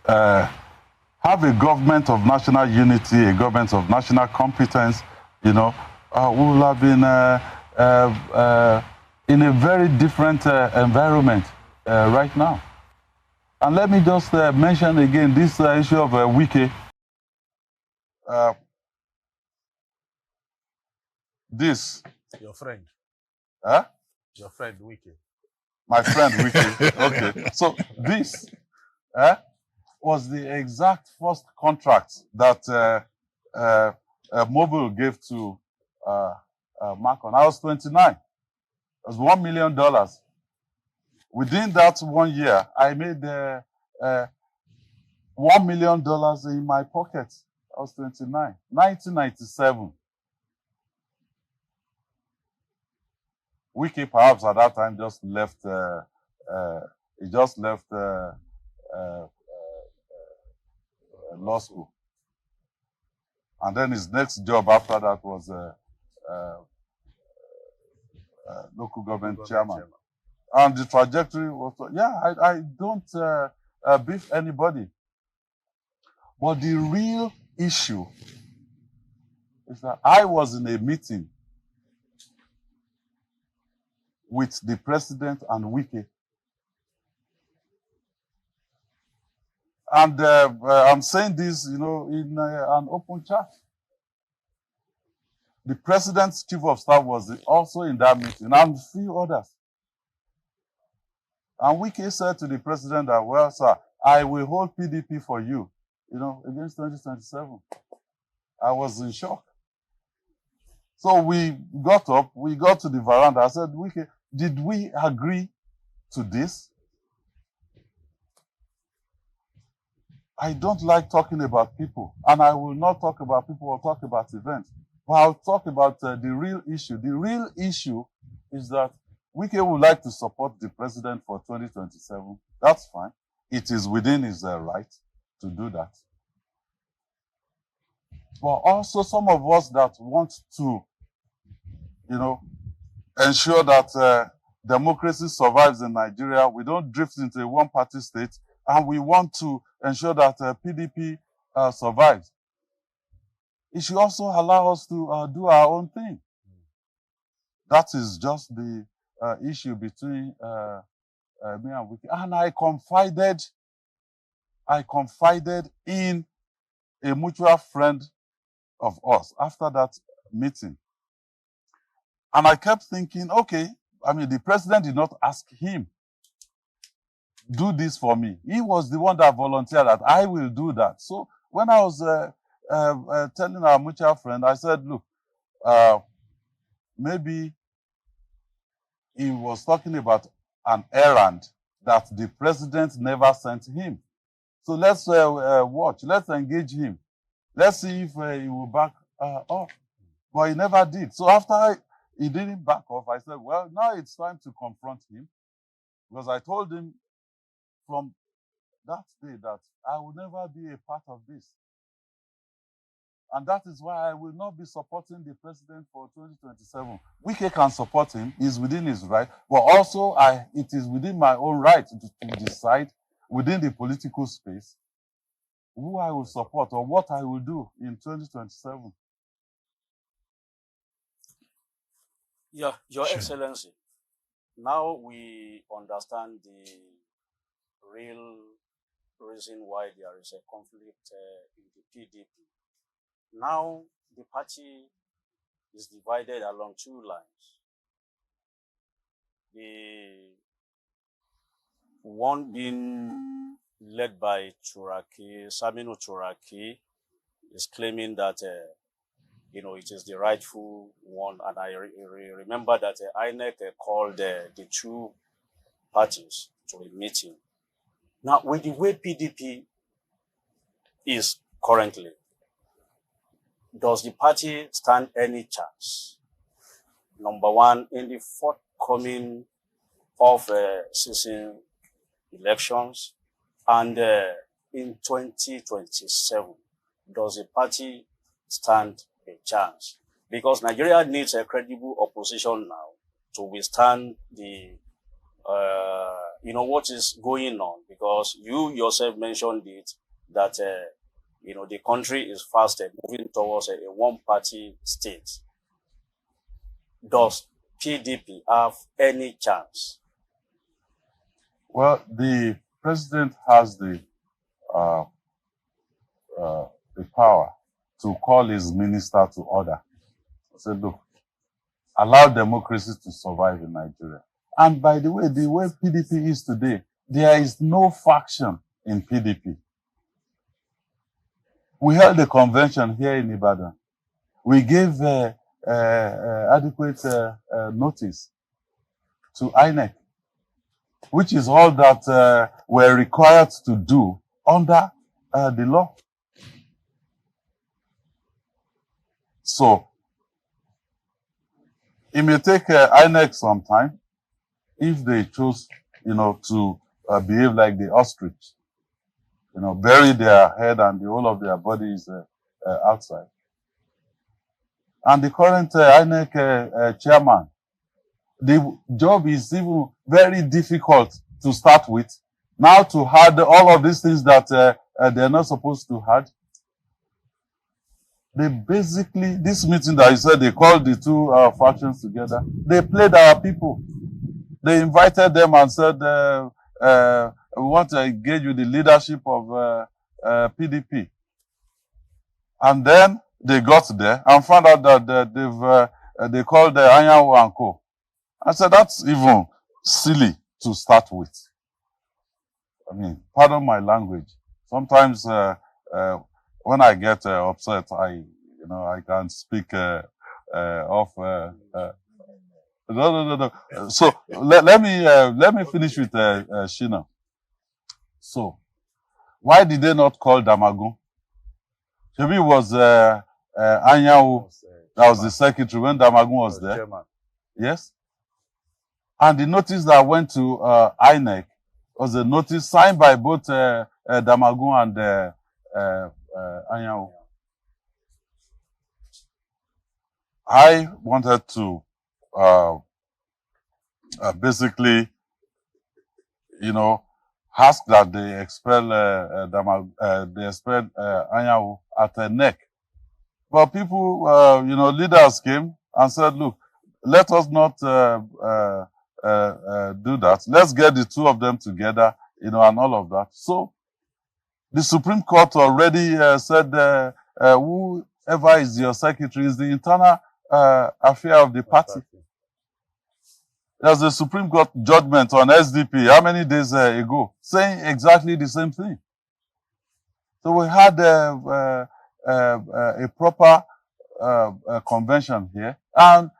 have a government of national unity, a government of national competence, we will have been in a very different environment right now. And let me just mention again this issue of Wike. This. Your friend. Huh? Your friend Wike. My friend Wike. Okay. So this was the exact first contract that Mobile gave to Macron. I was 29. It was $1 million. Within that 1 year, I made $1 million in my pocket. I was 29. 1997. Wike perhaps at that time just left. He just left law school. And then his next job after that was local government chairman. And the trajectory was, yeah, I don't beef anybody. But the real issue is that I was in a meeting with the president and Wike. And I'm saying this, in an open chat. The president's chief of staff was also in that meeting, and a few others. And Wike said to the president that, well, sir, I will hold PDP for you, against 2027. I was in shock. So we got up, we got to the veranda. I said, Wike, did we agree to this? I don't like talking about people, and I will not talk about people or talk about events. But I'll talk about the real issue. The real issue is that Wike would like to support the president for 2027. That's fine. It is within his right to do that. But also some of us that want to, ensure that democracy survives in Nigeria. We don't drift into a one-party state, and we want to ensure that PDP survives. It should also allow us to do our own thing. That is just the issue between me and Wike. And I confided in a mutual friend of us after that meeting. And I kept thinking, okay, the president did not ask him, do this for me. He was the one that volunteered that I will do that. So when I was telling our mutual friend, I said, look, maybe he was talking about an errand that the president never sent him. So let's watch, let's engage him. Let's see if he will back off. But he never did. So after he didn't back off, I said, well, now it's time to confront him. Because I told him from that day that I will never be a part of this. And that is why I will not be supporting the president for 2027. Wike can support him, he's within his right, but also it is within my own right to decide within the political space who I will support or what I will do in 2027. Yeah, Your Excellency, now we understand the real reason why there is a conflict in the PDP. Now the party is divided along two lines. The one being led by Saminu Turaki, is claiming that it is the rightful one, and I remember that INEC called the two parties to a meeting. Now, with the way PDP is currently, does the party stand any chance? Number one, in the forthcoming season elections, and in 2027, does the party stand a chance? Because Nigeria needs a credible opposition now to withstand the what is going on, because you yourself mentioned it that the country is fast moving towards a one-party state. Does PDP have any chance? Well, the president has the power to call his minister to order. Say, look, allow democracy to survive in Nigeria. And by the way PDP is today, there is no faction in PDP. We held a convention here in Ibadan. We gave adequate notice to INEC, which is all that we're required to do under the law. So, it may take INEC some time if they choose, to behave like the ostrich, bury their head and the whole of their body is outside. and the current INEC chairman. The job is even very difficult to start with. Now to add all of these things that they're not supposed to add. They basically, this meeting that you said they called the two factions together, they played our people. They invited them and said, we want to engage with the leadership of PDP. And then they got there and found out that they called the Anyanwu and Co. I said, that's even silly to start with. I mean, pardon my language. Sometimes when I get upset, I can speak off. No. So let me finish with Shina. So, why did they not call Damagun? Maybe it was Anyanwu that was the secretary when Damagun was there. Chairman. Yes. And the notice that went to INEC was a notice signed by both Damagun and Anyanwu. I wanted to basically, ask that they expel Anyanwu at a neck. But people, leaders came and said, look, let us not do that. Let's get the two of them together, and all of that. So the Supreme Court already said whoever is your secretary is the internal affair of the party. There's a Supreme Court judgment on SDP how many days ago saying exactly the same thing. So we had a proper convention here, and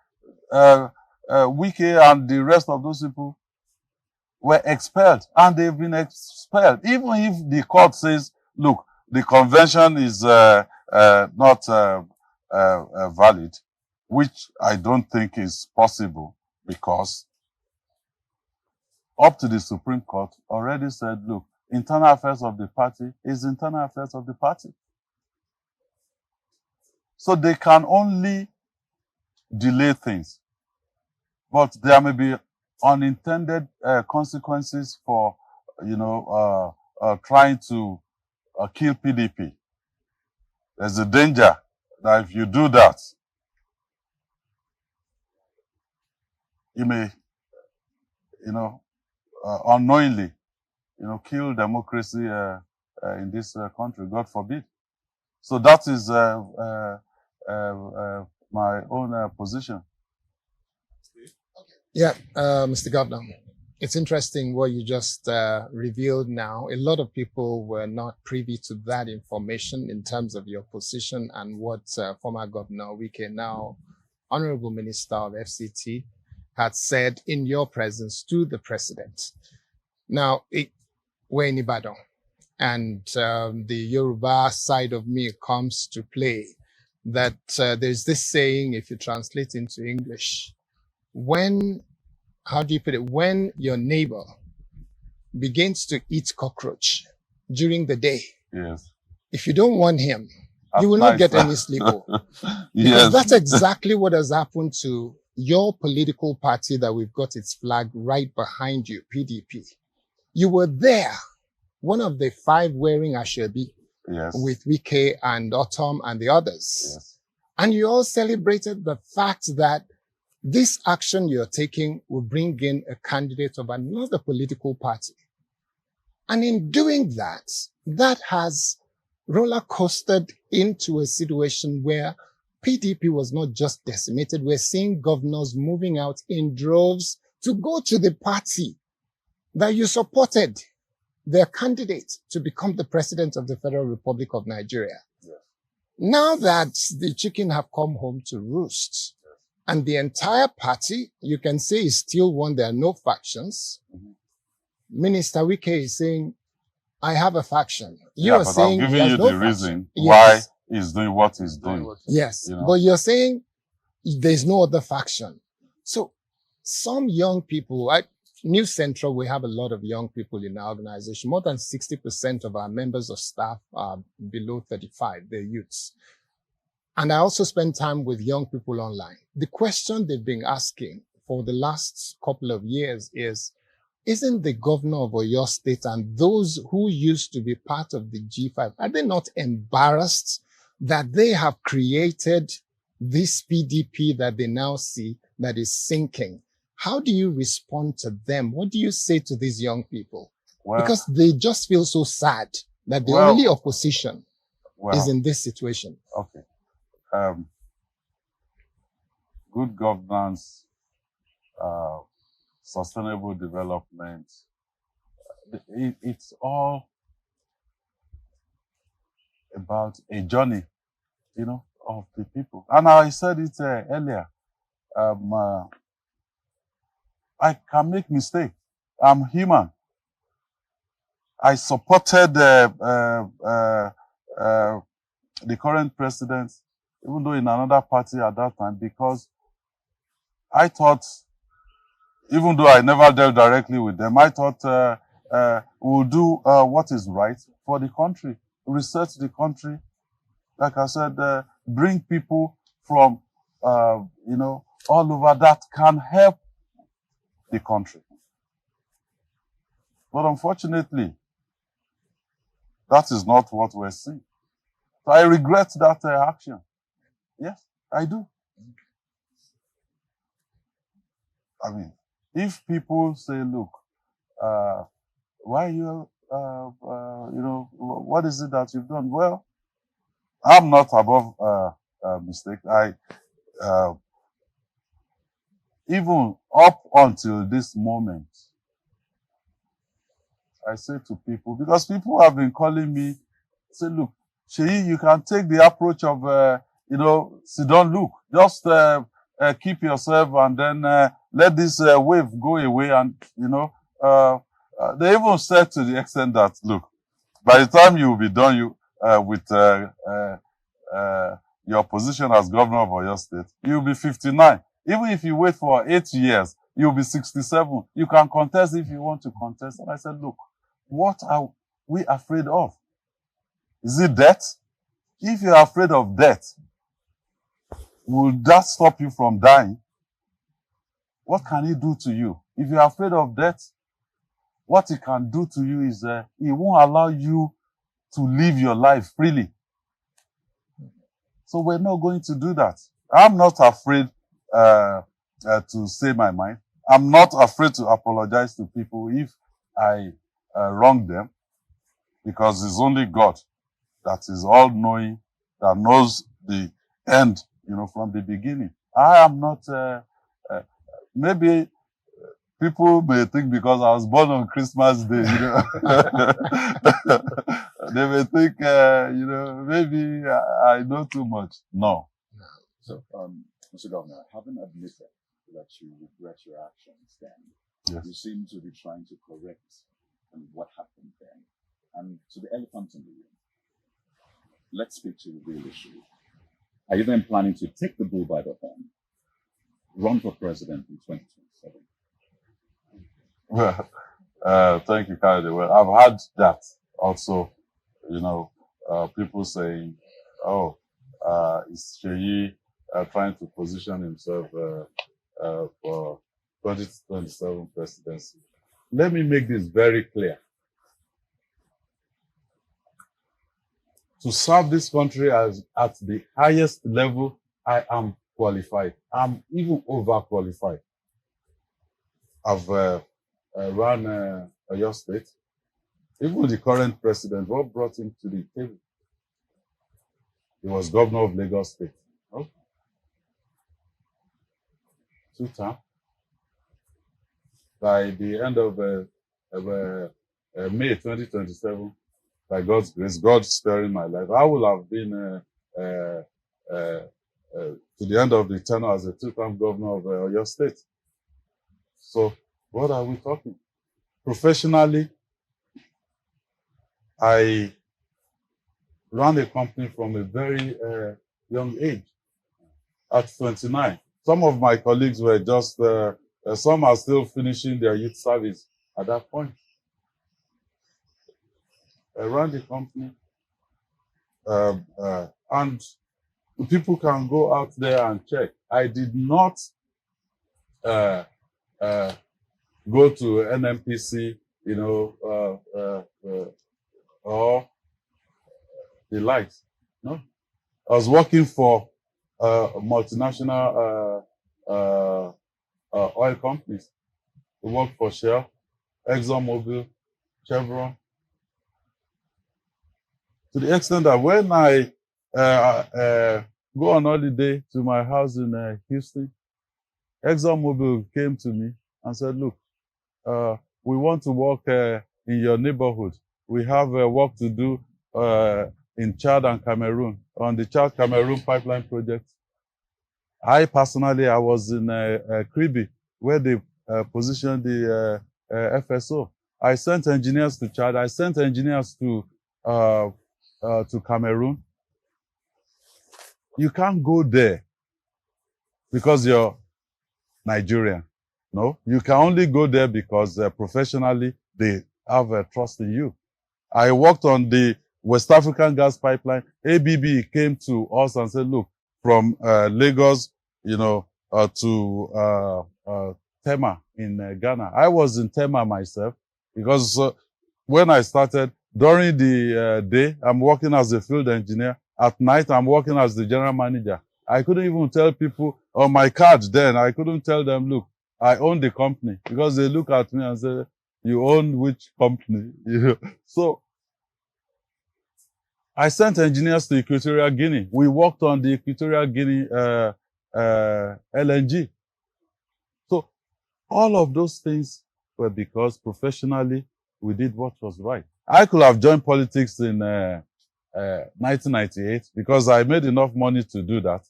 Wike and the rest of those people were expelled, and they've been expelled. Even if the court says, look, the convention is not valid, which I don't think is possible, because up to the Supreme Court already said, look, internal affairs of the party is internal affairs of the party. So they can only delay things. But there may be unintended consequences for, trying to kill PDP. There's a danger that if you do that, you may, unknowingly, kill democracy in this country. God forbid. So that is my own position. Yeah, Mr. Governor, it's interesting what you just revealed now. A lot of people were not privy to that information in terms of your position and what former Governor Wike, now Honorable Minister of FCT, had said in your presence to the president. Now, we're in Ibadan, and the Yoruba side of me comes to play, that there's this saying, if you translate into English, how do you put it? When your neighbor begins to eat cockroach during the day, yes, if you don't want him, that's you will nice. not get any sleep. Because Yes. that's exactly what has happened to your political party that we've got its flag right behind you, PDP. You were there, one of the 5 wearing Ashebi, Yes. with Wike and Autumn and the others. Yes. And you all celebrated the fact that this action you're taking will bring in a candidate of another political party. And in doing that, that has roller coastered into a situation where PDP was not just decimated. We're seeing governors moving out in droves to go to the party that you supported, their candidate to become the president of the Federal Republic of Nigeria. Yes. Now that the chicken have come home to roost, and the entire party, you can say, is still one, there are no factions. Mm-hmm. Minister Wike is saying, I have a faction. Yeah, You're but saying I'm he giving has you no the faction. reason Yes. why he's doing what he's doing. Yes, You know? but you're saying there's no other faction. So some young people, at New Central, we have a lot of young people in our organization. More than 60% of our members of staff are below 35, they're youths. And I also spend time with young people online. The question they've been asking for the last couple of years is, isn't the governor of Oyo State and those who used to be part of the G5, are they not embarrassed that they have created this PDP that they now see that is sinking? How do you respond to them? What do you say to these young people? Well, because they just feel so sad that the only opposition is in this situation. Okay. Good governance, sustainable development, it's all about a journey, you know, of the people. And I said it earlier, I can make mistakes. I'm human. I supported the current president, even though in another party at that time, because I thought, even though I never dealt directly with them, I thought we'll do what is right for the country, research the country. Like I said, bring people from, you know, all over that can help the country. But unfortunately, that is not what we're seeing. So I regret that action. Yes, I do. I mean, if people say, look, why you, you know, what is it that you've done? Well, I'm not above mistake. Even up until this moment, I say to people, because people have been calling me, say, look, Seyi, you can take the approach of, you know, sit down, look, just keep yourself and then let this wave go away. And, you know, they even said to the extent that, look, by the time you will be done with your position as governor of Oyo State, you'll be 59. Even if you wait for 8 years, you'll be 67. You can contest if you want to contest. And I said, look, what are we afraid of? Is it death? If you're afraid of death, will that stop you from dying? What can it do to you? If you're afraid of death, what it can do to you is it won't allow you to live your life freely. So we're not going to do that. I'm not afraid to say my mind. I'm not afraid to apologize to people if I wrong them, because it's only God that is all-knowing, that knows the end, you know, from the beginning. I am not, maybe people may think because I was born on Christmas Day, you know, they may think, you know, maybe I know too much. No. So, Mr. Governor, having admitted that you regret your actions then, Yes. you seem to be trying to correct what happened then. And to the elephant in the room, let's speak to the real issue. Are you then planning to take the bull by the horn, run for president in 2027? Well, thank you, Kennedy. Well, I've had that also, you know, people saying, oh, is Seyi trying to position himself for 2027 presidency? Let me make this very clear. To serve this country at the highest level, I am qualified. I'm even overqualified. I've run Oyo State. Even the current president, what brought him to the table? He was governor of Lagos State. Oh. 2 times. By the end of May 2027, by God's grace, God sparing my life, I will have been to the end of the tenure as a 2-term governor of Oyo State. So, what are we talking? Professionally, I ran a company from a very young age, at 29. Some of my colleagues were just, some are still finishing their youth service at that point. I ran the company, and People can go out there and check. I did not go to NMPC, you know, or the likes. No, I was working for multinational oil companies. We worked for Shell, ExxonMobil, Chevron. To the extent that when I go on holiday to my house in Houston, ExxonMobil came to me and said, look, we want to work in your neighborhood. We have work to do in Chad and Cameroon, on the Chad-Cameroon pipeline project. I personally, I was in Kribi, where they positioned the FSO. I sent engineers to Chad. I sent engineers to Cameroon. You can't go there because you're Nigerian. No, you can only go there because professionally they have trust in you. I worked on the West African gas pipeline. ABB came to us and said, look, from Lagos, you know, to Tema in Ghana. I was in Tema myself because when I started, during the day, I'm working as a field engineer. At night, I'm working as the general manager. I couldn't even tell people on my card then, I couldn't tell them, look, I own the company, because they look at me and say, you own which company? So I sent engineers to Equatorial Guinea. We worked on the Equatorial Guinea LNG. So all of those things were because professionally we did what was right. I could have joined politics in 1998 because I made enough money to do that.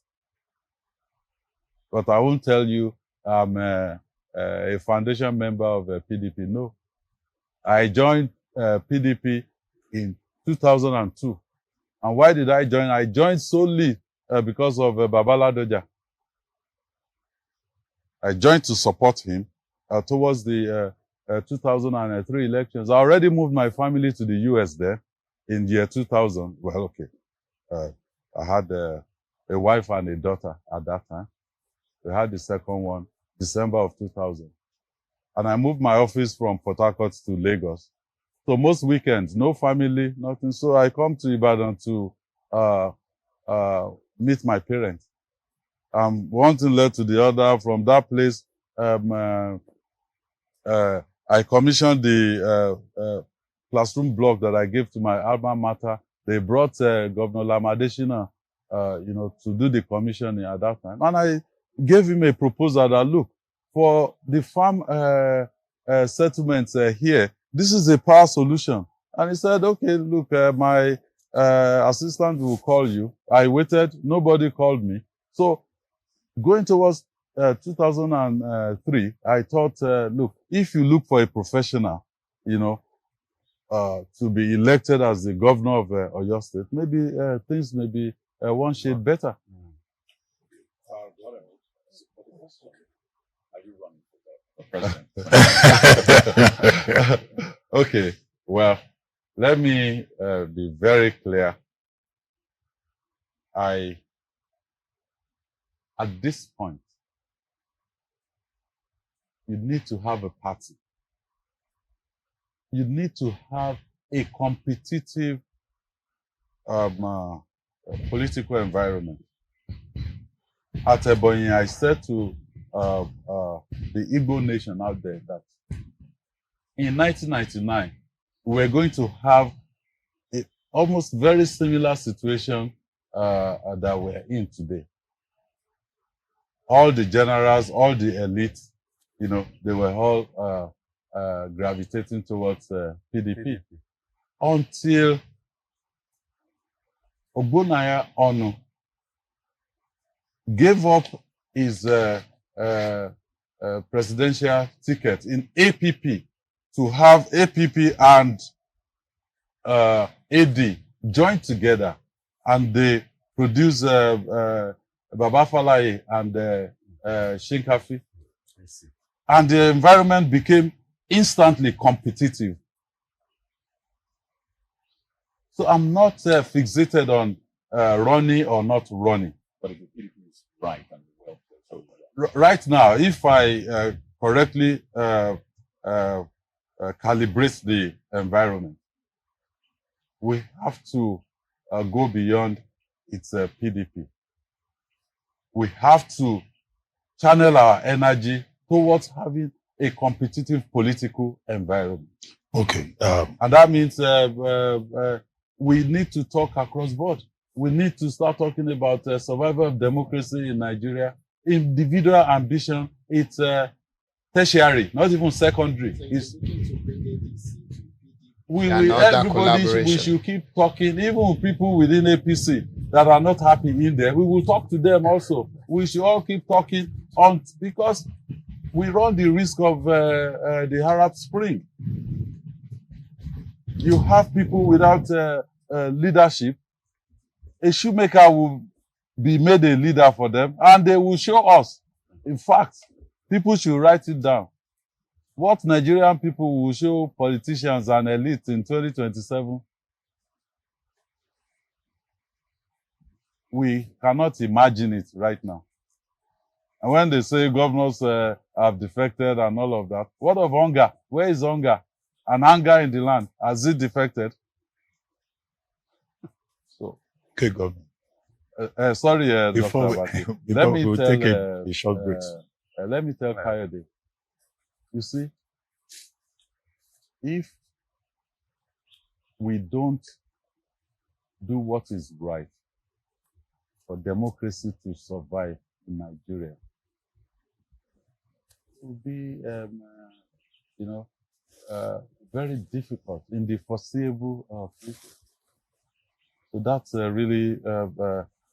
But I won't tell you I'm a foundation member of PDP. No. I joined PDP in 2002. And why did I join? I joined solely because of Baba Ladoja. I joined to support him towards the 2003 elections. I already moved my family to the US there in year 2000. Well, okay. I had a wife and a daughter at that time. We had the second one, December of 2000. And I moved my office from Port Harcourt to Lagos. So most weekends, no family, nothing. So I come to Ibadan to meet my parents. One thing led to the other. From that place, I commissioned the classroom block that I gave to my alma mater. They brought Governor Lamadeshina, you know, to do the commissioning at that time. And I gave him a proposal that, look, for the farm settlements here, this is a power solution. And he said, okay, look, my assistant will call you. I waited. Nobody called me. So going towards 2003, I thought, look, if you look for a professional, you know, to be elected as the governor of Oyo State, maybe things may be one shade better. Are you running for president? Okay, well, let me be very clear. At this point, you need to have a party. You need to have a competitive political environment. At Ebonyi, I said to the Igbo nation out there that in 1999, we were going to have a almost very similar situation that we're in today. All the generals, all the elites, you know, they were all gravitating towards PDP. Until Ogbonnaya Onu gave up his presidential ticket in APP to have APP and AD join together, and they produce Baba Falaye and Shinkafi. And the environment became instantly competitive. So I'm not fixated on running or not running. but if the PDP is right and the welfare. So, Right now, if I correctly calibrate the environment, we have to go beyond its PDP. We have to channel our energy towards having a competitive political environment. okay. And that means we need to talk across board. We need to start talking about survival of democracy in Nigeria. Individual ambition, it's tertiary, not even secondary. So It's, looking to bring APC to PDP. we should keep talking, even with people within APC that are not happy in there. We will talk to them also. We should all keep talking on, because we run the risk of the Arab Spring. You have people without leadership. A shoemaker will be made a leader for them, and they will show us. In fact, people should write it down. What Nigerian people will show politicians and elites in 2027, we cannot imagine it right now. And when they say governors have defected and all of that, what of hunger? Where is hunger? And anger in the land, has it defected? So, Okay, Governor. sorry, Before Dr. Abati. before we'll take a short break. Let me tell Kayode. You see, if we don't do what is right for democracy to survive in Nigeria, it will be, very difficult in the foreseeable future. So that's really.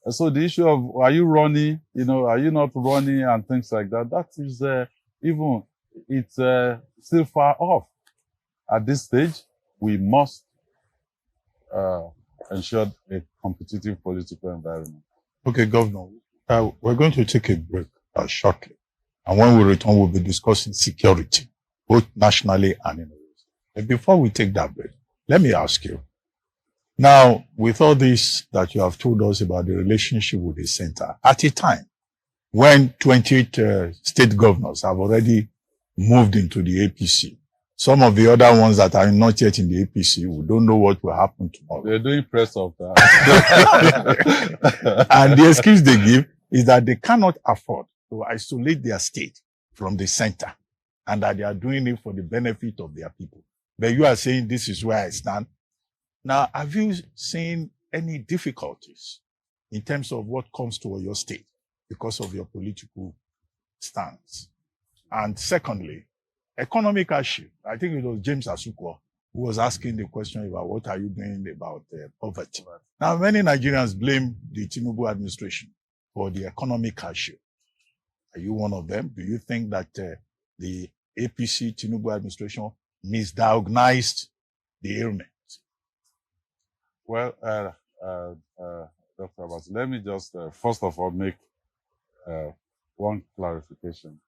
So the issue of are you running, are you not running, and things like that. That is it's still far off. At this stage, we must ensure a competitive political environment. Okay, Governor. We're going to take a break shortly. And when we return, we'll be discussing security, both nationally and in the world. But before we take that break, let me ask you. Now, with all this that you have told us about the relationship with the center, at a time when 28 state governors have already moved into the APC, some of the other ones that are not yet in the APC, we don't know what will happen tomorrow. They're doing press of that. And the excuse they give is that they cannot afford to isolate their state from the center, and that they are doing it for the benefit of their people. But you are saying this is where I stand. Now, have you seen any difficulties in terms of what comes to your state because of your political stance? And secondly, economic hardship. I think it was James Asukwo who was asking the question about what are you doing about poverty. Now, many Nigerians blame the Tinubu administration for the economic hardship. Are you one of them? Do you think that the APC Tinubu administration misdiagnosed the ailment? Well, Dr. Abbas, let me just first of all make one clarification.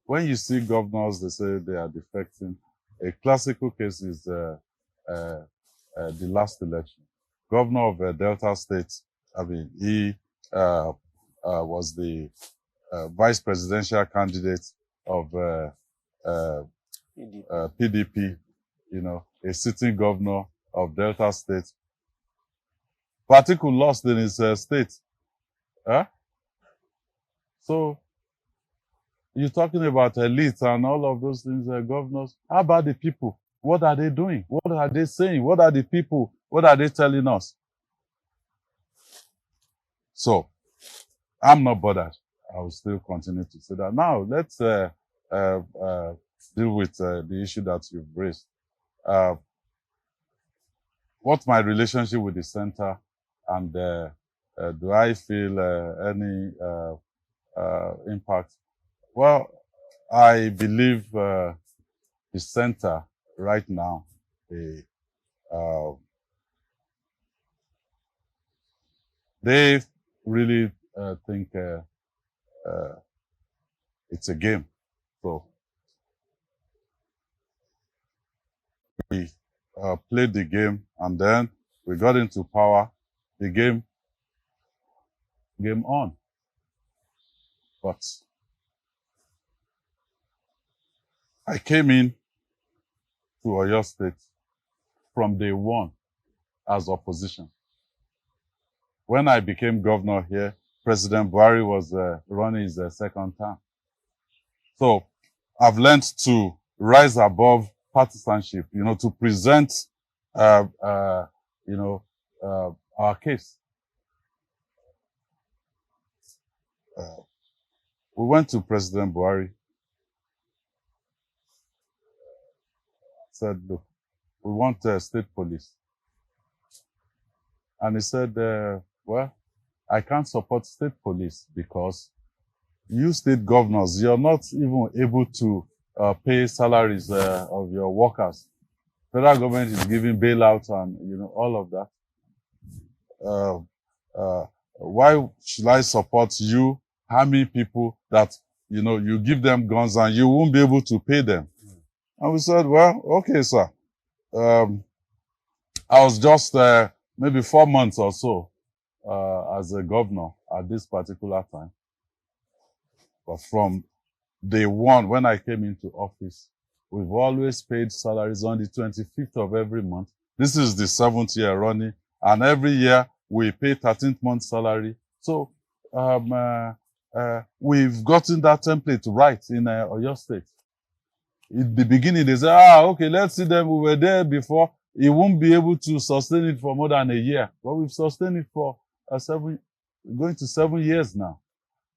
When you see governors, they say they are defecting. A classical case is the last election. Governor of Delta State, he was the vice presidential candidate of PDP, a sitting governor of Delta State. Particle lost in his state. So, you're talking about elites and all of those things, governors. How about the people? What are they doing? What are they saying? What are the people? What are they telling us? So, I'm not bothered. I will still continue to say that. Now, let's deal with the issue that you've raised. What's my relationship with the center, and do I feel any impact? Well, I believe the center right now, they really think it's a game. So we played the game, and then we got into power. The game game on. But I came in to Oyo State from day one as opposition. When I became governor here, President Buhari was running his second term. So I've learned to rise above partisanship, to present, our case. We went to President Buhari, said, look, we want state police. And he said, well, I can't support state police because you state governors, you're not even able to pay salaries of your workers. Federal government is giving bailouts and, all of that. Why should I support you harming people that, you give them guns and you won't be able to pay them? And we said, well, okay, sir. I was just maybe 4 months or so as a governor at this particular time. But from day one, when I came into office, we've always paid salaries on the 25th of every month. This is the 7th year running, and every year we pay 13th month salary. So we've gotten that template right in Oyo State. In the beginning, they said, okay, let's see them. We were there before. He won't be able to sustain it for more than a year. But we've sustained it for going to 7 years now.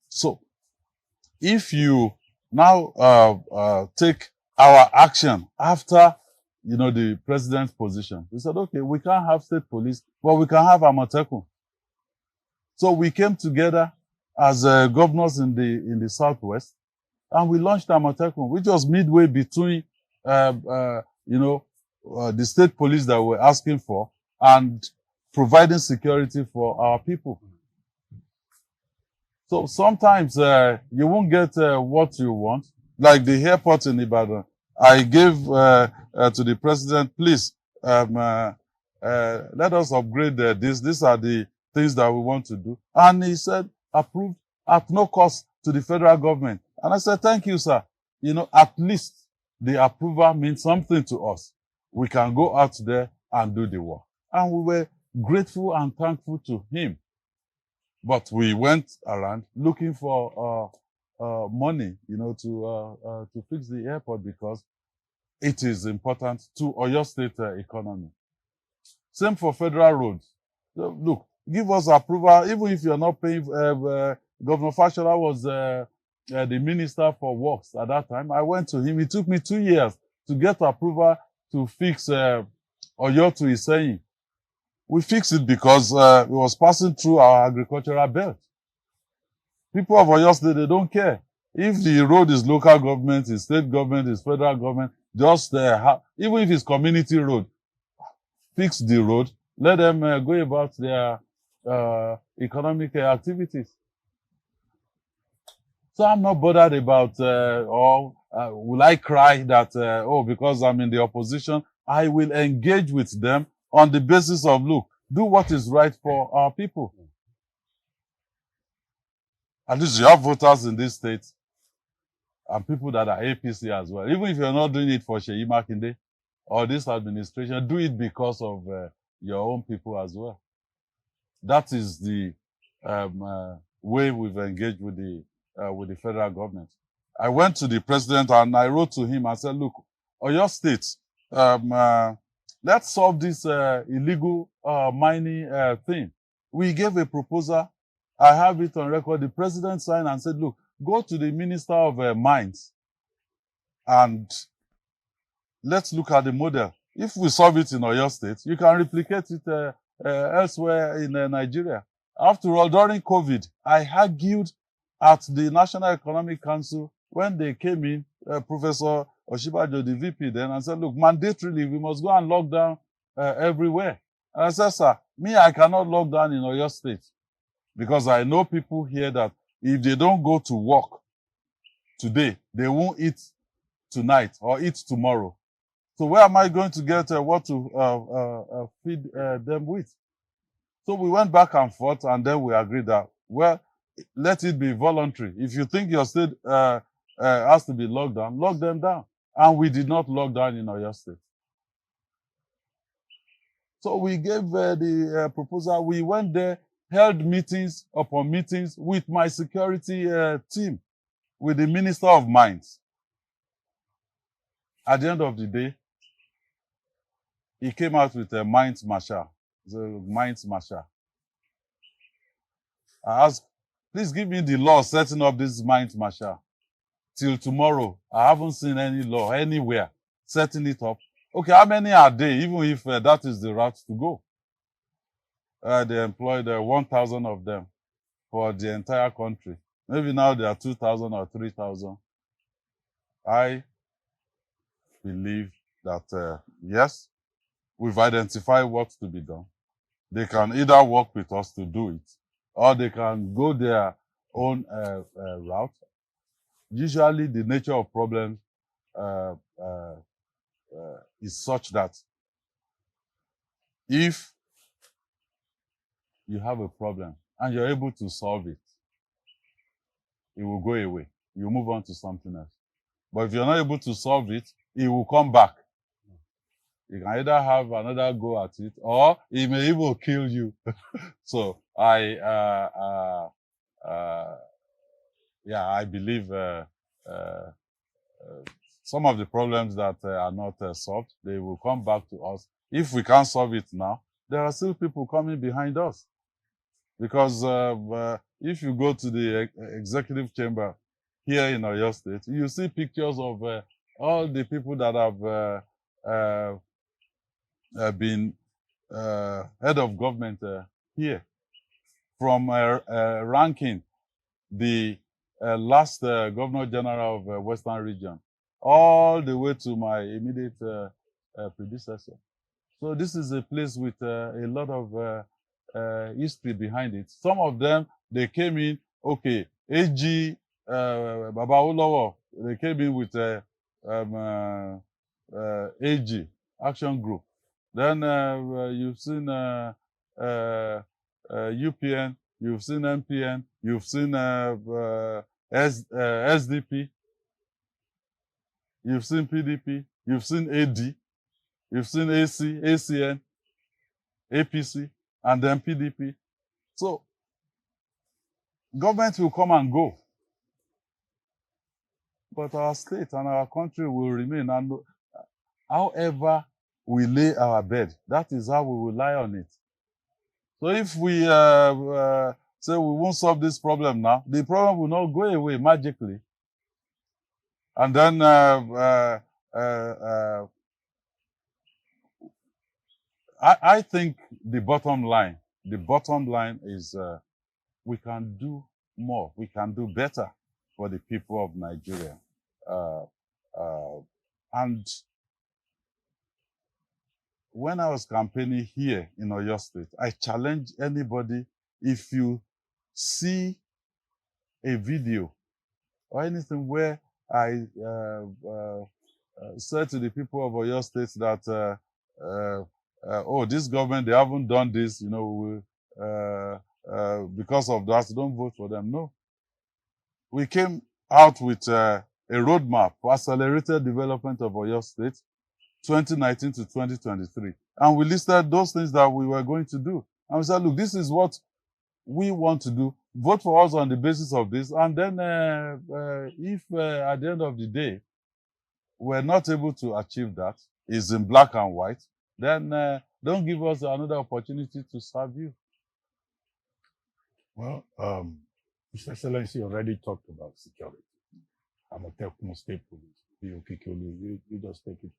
So if you now take our action after, the president's position, we said, okay, we can't have state police, but we can have Amotekun. So we came together as governors in the Southwest, and we launched Amotekun, which was midway between, the state police that we're asking for and providing security for our people. So sometimes you won't get what you want. Like the airport in Ibadan, I gave to the president, please, let us upgrade this. These are the things that we want to do. And he said, approved at no cost to the federal government. And I said, thank you, sir. At least the approval means something to us. We can go out there and do the work. And we were grateful and thankful to him. But we went around looking for money, to fix the airport because it is important to Oyo State economy. Same for federal roads. So, look, give us approval, even if you're not paying. Governor Fashola was the minister for works at that time. I went to him. It took me 2 years to get approval to fix Oyo to Iseyin. We fixed it because it was passing through our agricultural belt. People of Oyo State, they don't care. If the road is local government, is state government, is federal government, just even if it's community road, fix the road. Let them go about their economic activities. So I'm not bothered about, will I cry that, because I'm in the opposition, I will engage with them on the basis of, look, do what is right for our people. At least you have voters in this state and people that are APC as well. Even if you're not doing it for Seyi Makinde or this administration, do it because of your own people as well. That is the way we've engaged with the federal government. I went to the president and I wrote to him and said, look, Oyo State, let's solve this illegal mining thing. We gave a proposal. I have it on record. The president signed and said, look, go to the Minister of Mines and let's look at the model. If we solve it in Oyo State, you can replicate it elsewhere in Nigeria. After all, during COVID, I argued at the National Economic Council when they came in, Professor Oshibajo, the VP then, and said, look, mandatorily, we must go and lock down everywhere. And I said, sir, I cannot lock down in Oyo State because I know people here that if they don't go to work today, they won't eat tonight or eat tomorrow. So where am I going to get what to feed them with? So we went back and forth, and then we agreed that Well, let it be voluntary. If you think your state has to be locked down, lock them down. And we did not lock down in Oyo State. So we gave the proposal. We went there, held meetings upon meetings with my security team, with the Minister of Mines. At the end of the day, he came out with a mines marshal, the mines marshal. I asked, please give me the law setting up this mines marshal. Till tomorrow, I haven't seen any law anywhere setting it up. Okay, how many are they, even if that is the route to go? They employed 1,000 of them for the entire country. Maybe now there are 2,000 or 3,000. I believe that, yes, we've identified what to be done. They can either work with us to do it, or they can go their own route. Usually the nature of problems is such that if you have a problem and you're able to solve it, it will go away. You move on to something else. But if you're not able to solve it, it will come back. You can either have another go at it, or it may even kill you. So I believe some of the problems that are not solved, they will come back to us. If we can't solve it now, there are still people coming behind us. Because if you go to the executive chamber here in Oyo State, you see pictures of all the people that have been head of government here, from ranking the last Governor General of Western Region, all the way to my immediate predecessor. So this is a place with a lot of history behind it. Some of them, they came in, okay, AG Baba Olowo, they came in with AG, Action Group. Then you've seen UPN, you've seen MPN, you've seen SDP, you've seen PDP, you've seen AD, you've seen AC, ACN, APC, and then PDP. So government will come and go, but our state and our country will remain. And however we lay our bed, that is how we will lie on it. So if we say we won't solve this problem now, the problem will not go away magically. And then I think the bottom line is we can do more, we can do better for the people of Nigeria. And when I was campaigning here in Oyo State, I challenge anybody, if you see a video or anything where I said to the people of Oyo State that, oh, this government, they haven't done this, you know, because of that, don't vote for them. No. We came out with a roadmap for accelerated development of Oyo State, 2019 to 2023. And we listed those things that we were going to do. And we said, look, this is what we want to do. Vote for us on the basis of this. And then if at the end of the day, we're not able to achieve that, it's in black and white, then don't give us another opportunity to serve you. Well, His Excellency already talked about security. I'm a Tekun State Police. You just take it.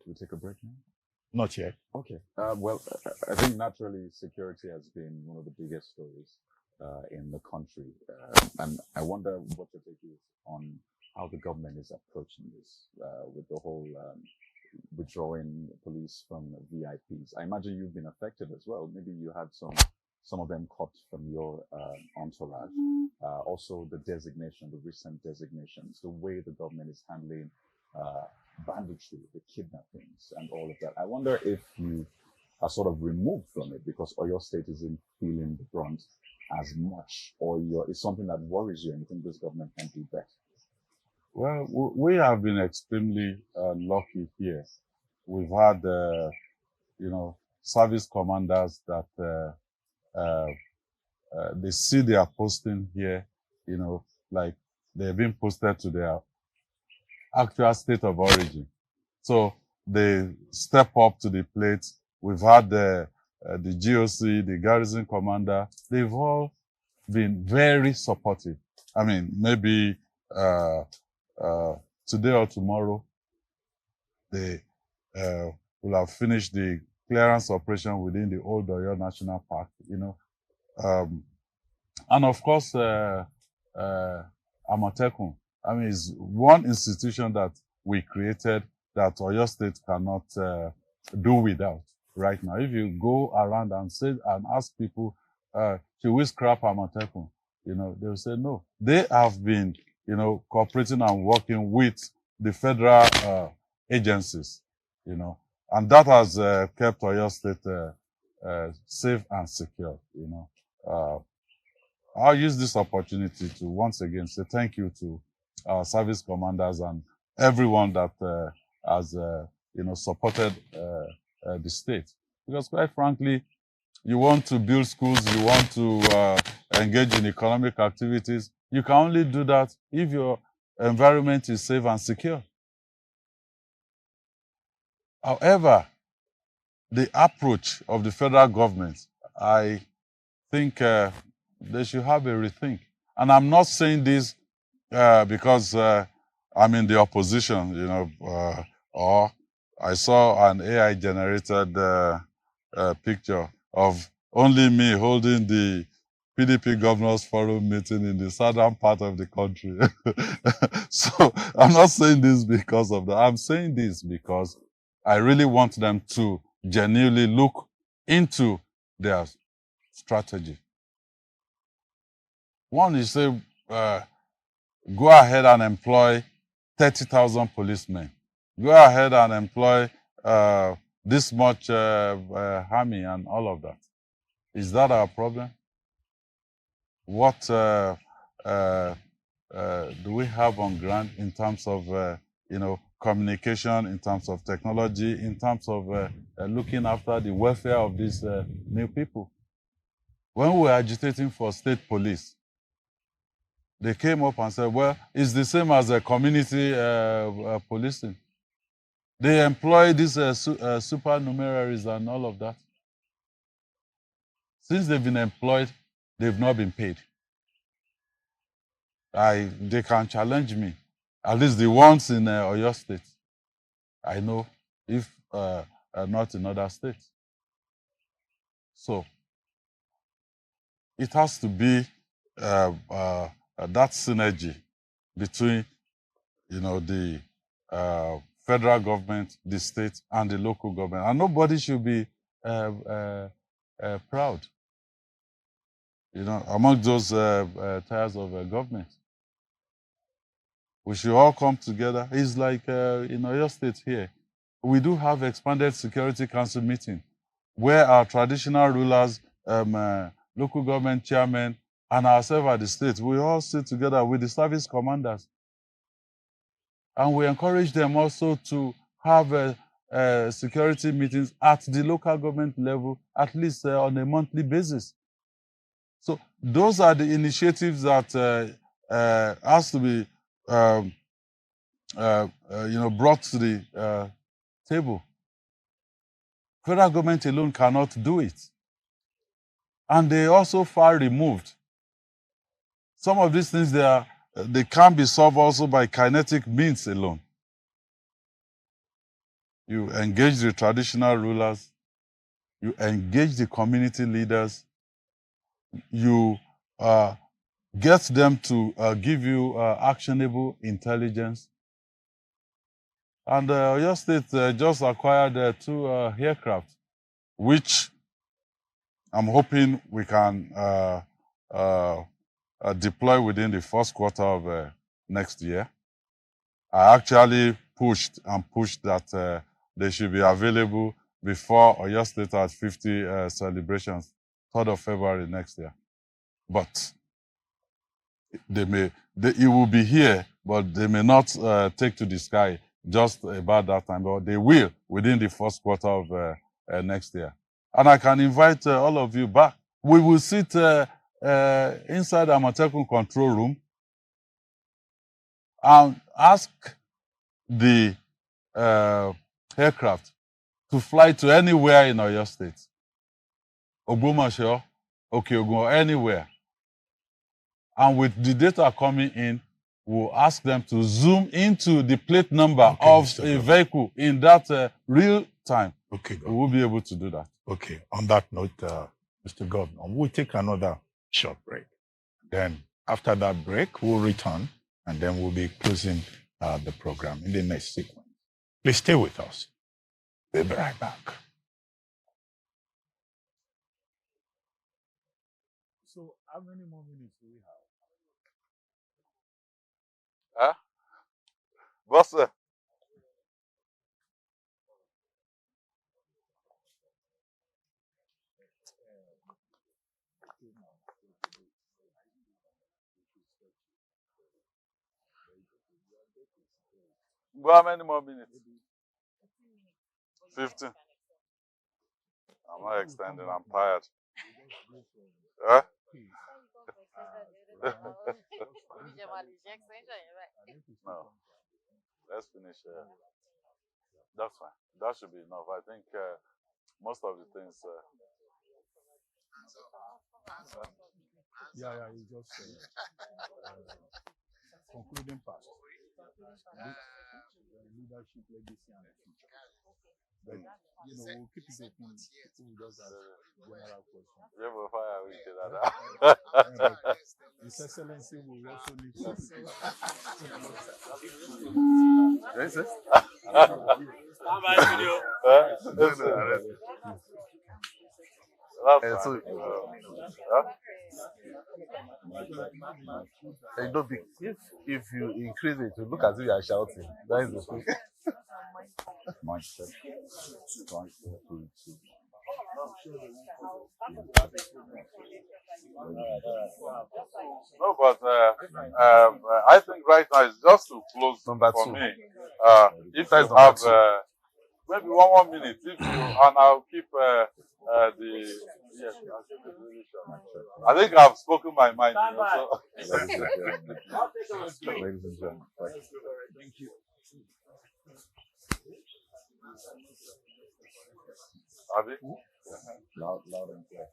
Do we take a break now? Not yet. Okay. Well, I think naturally security has been one of the biggest stories in the country. And I wonder what your take is on how the government is approaching this with the whole withdrawing police from VIPs. I imagine you've been affected as well. Maybe you had some of them cut from your entourage. Also the designation, the recent designations, the way the government is handling banditry, the kidnappings, and all of that. I wonder if you are sort of removed from it because Oyo State isn't feeling the brunt, as much, or it's something that worries you and you think this government can do better? Well, we have been extremely lucky here. We've had, service commanders that they see their posting here, like they've been posted to their actual state of origin. So they step up to the plate. We've had the GOC, the garrison commander. They've all been very supportive. I mean, maybe today or tomorrow, they will have finished the clearance operation within the old Oyo National Park, and of course, Amatekun. I mean, it's one institution that we created that Oyo State cannot do without right now. If you go around and ask people, should we scrap Amatekun? They'll say no. They have been, cooperating and working with the federal agencies, and that has kept Oyo State safe and secure, I'll use this opportunity to once again say thank you to our service commanders and everyone that has, supported the state. Because quite frankly, you want to build schools, you want to engage in economic activities, you can only do that if your environment is safe and secure. However, the approach of the federal government, I think they should have a rethink. And I'm not saying this because I'm in the opposition, or I saw an AI-generated picture of only me holding the PDP Governors Forum meeting in the southern part of the country. So I'm not saying this because of that. I'm saying this because I really want them to genuinely look into their strategy. One is say, go ahead and employ 30,000 policemen. Go ahead and employ this much army and all of that. Is that our problem? What do we have on ground in terms of, communication, in terms of technology, in terms of looking after the welfare of these new people? When we were agitating for state police, they came up and said, well, it's the same as a community policing. They employ these supernumeraries and all of that. Since they've been employed, they've not been paid. They can challenge me, at least the ones in Oyo State. I know, if not in other states. So, it has to be that synergy between, the federal government, the state, and the local government. And nobody should be proud, among those tiers of government. We should all come together. It's like in Oyo State here, we do have expanded Security Council meeting where our traditional rulers, local government chairmen, and ourselves at the state, we all sit together with the service commanders. And we encourage them also to have security meetings at the local government level, at least on a monthly basis. So those are the initiatives that has to be brought to the table. Federal government alone cannot do it. And they also far removed. Some of these things, they can be solved also by kinetic means alone. You engage the traditional rulers, you engage the community leaders, you get them to give you actionable intelligence. And Oyo State just acquired 2 aircraft, which I'm hoping we can deploy within the first quarter of next year. I actually pushed that they should be available before Oyo State at 50 celebrations, 3rd of February next year. but it will be here, but they may not take to the sky just about that time, but they will within the first quarter of next year. And I can invite all of you back. We will sit inside Amatekun control room and ask the aircraft to fly to anywhere in Oyo State, Ogbomoso, Okeogun, or anywhere. And with the data coming in, we'll ask them to zoom into the plate number of a vehicle in that real time. Okay, we will be able to do that. Okay, on that note, Mr. Governor, we'll take another short break. Then after that break, we'll return and then we'll be closing the program in the next sequence. Please stay with us. We'll be right back. So how many more minutes do we have? Huh? Boss, how many more minutes? 15. I'm not extending, I'm tired. Huh? No. Let's finish. That's fine. That should be enough. I think most of the things. Yeah, it's just concluding part. Leadership, legacy, and the future. But we'll keep it open. People just ask general questions. His Excellency will also need to. If you increase it, you look as if you are shouting. That is the thing. No, but I think right now it's just to close Number for 2. me. If you have maybe one more minute, if you and I'll keep the. Yes, I'll keep it really short. I think I've spoken my mind. So. Ladies and gentlemen, Thank you. Have you? loud and clear.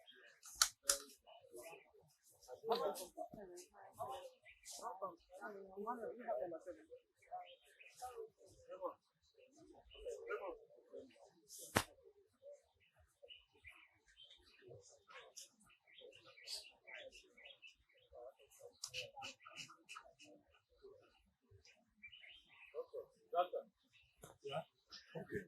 Okay.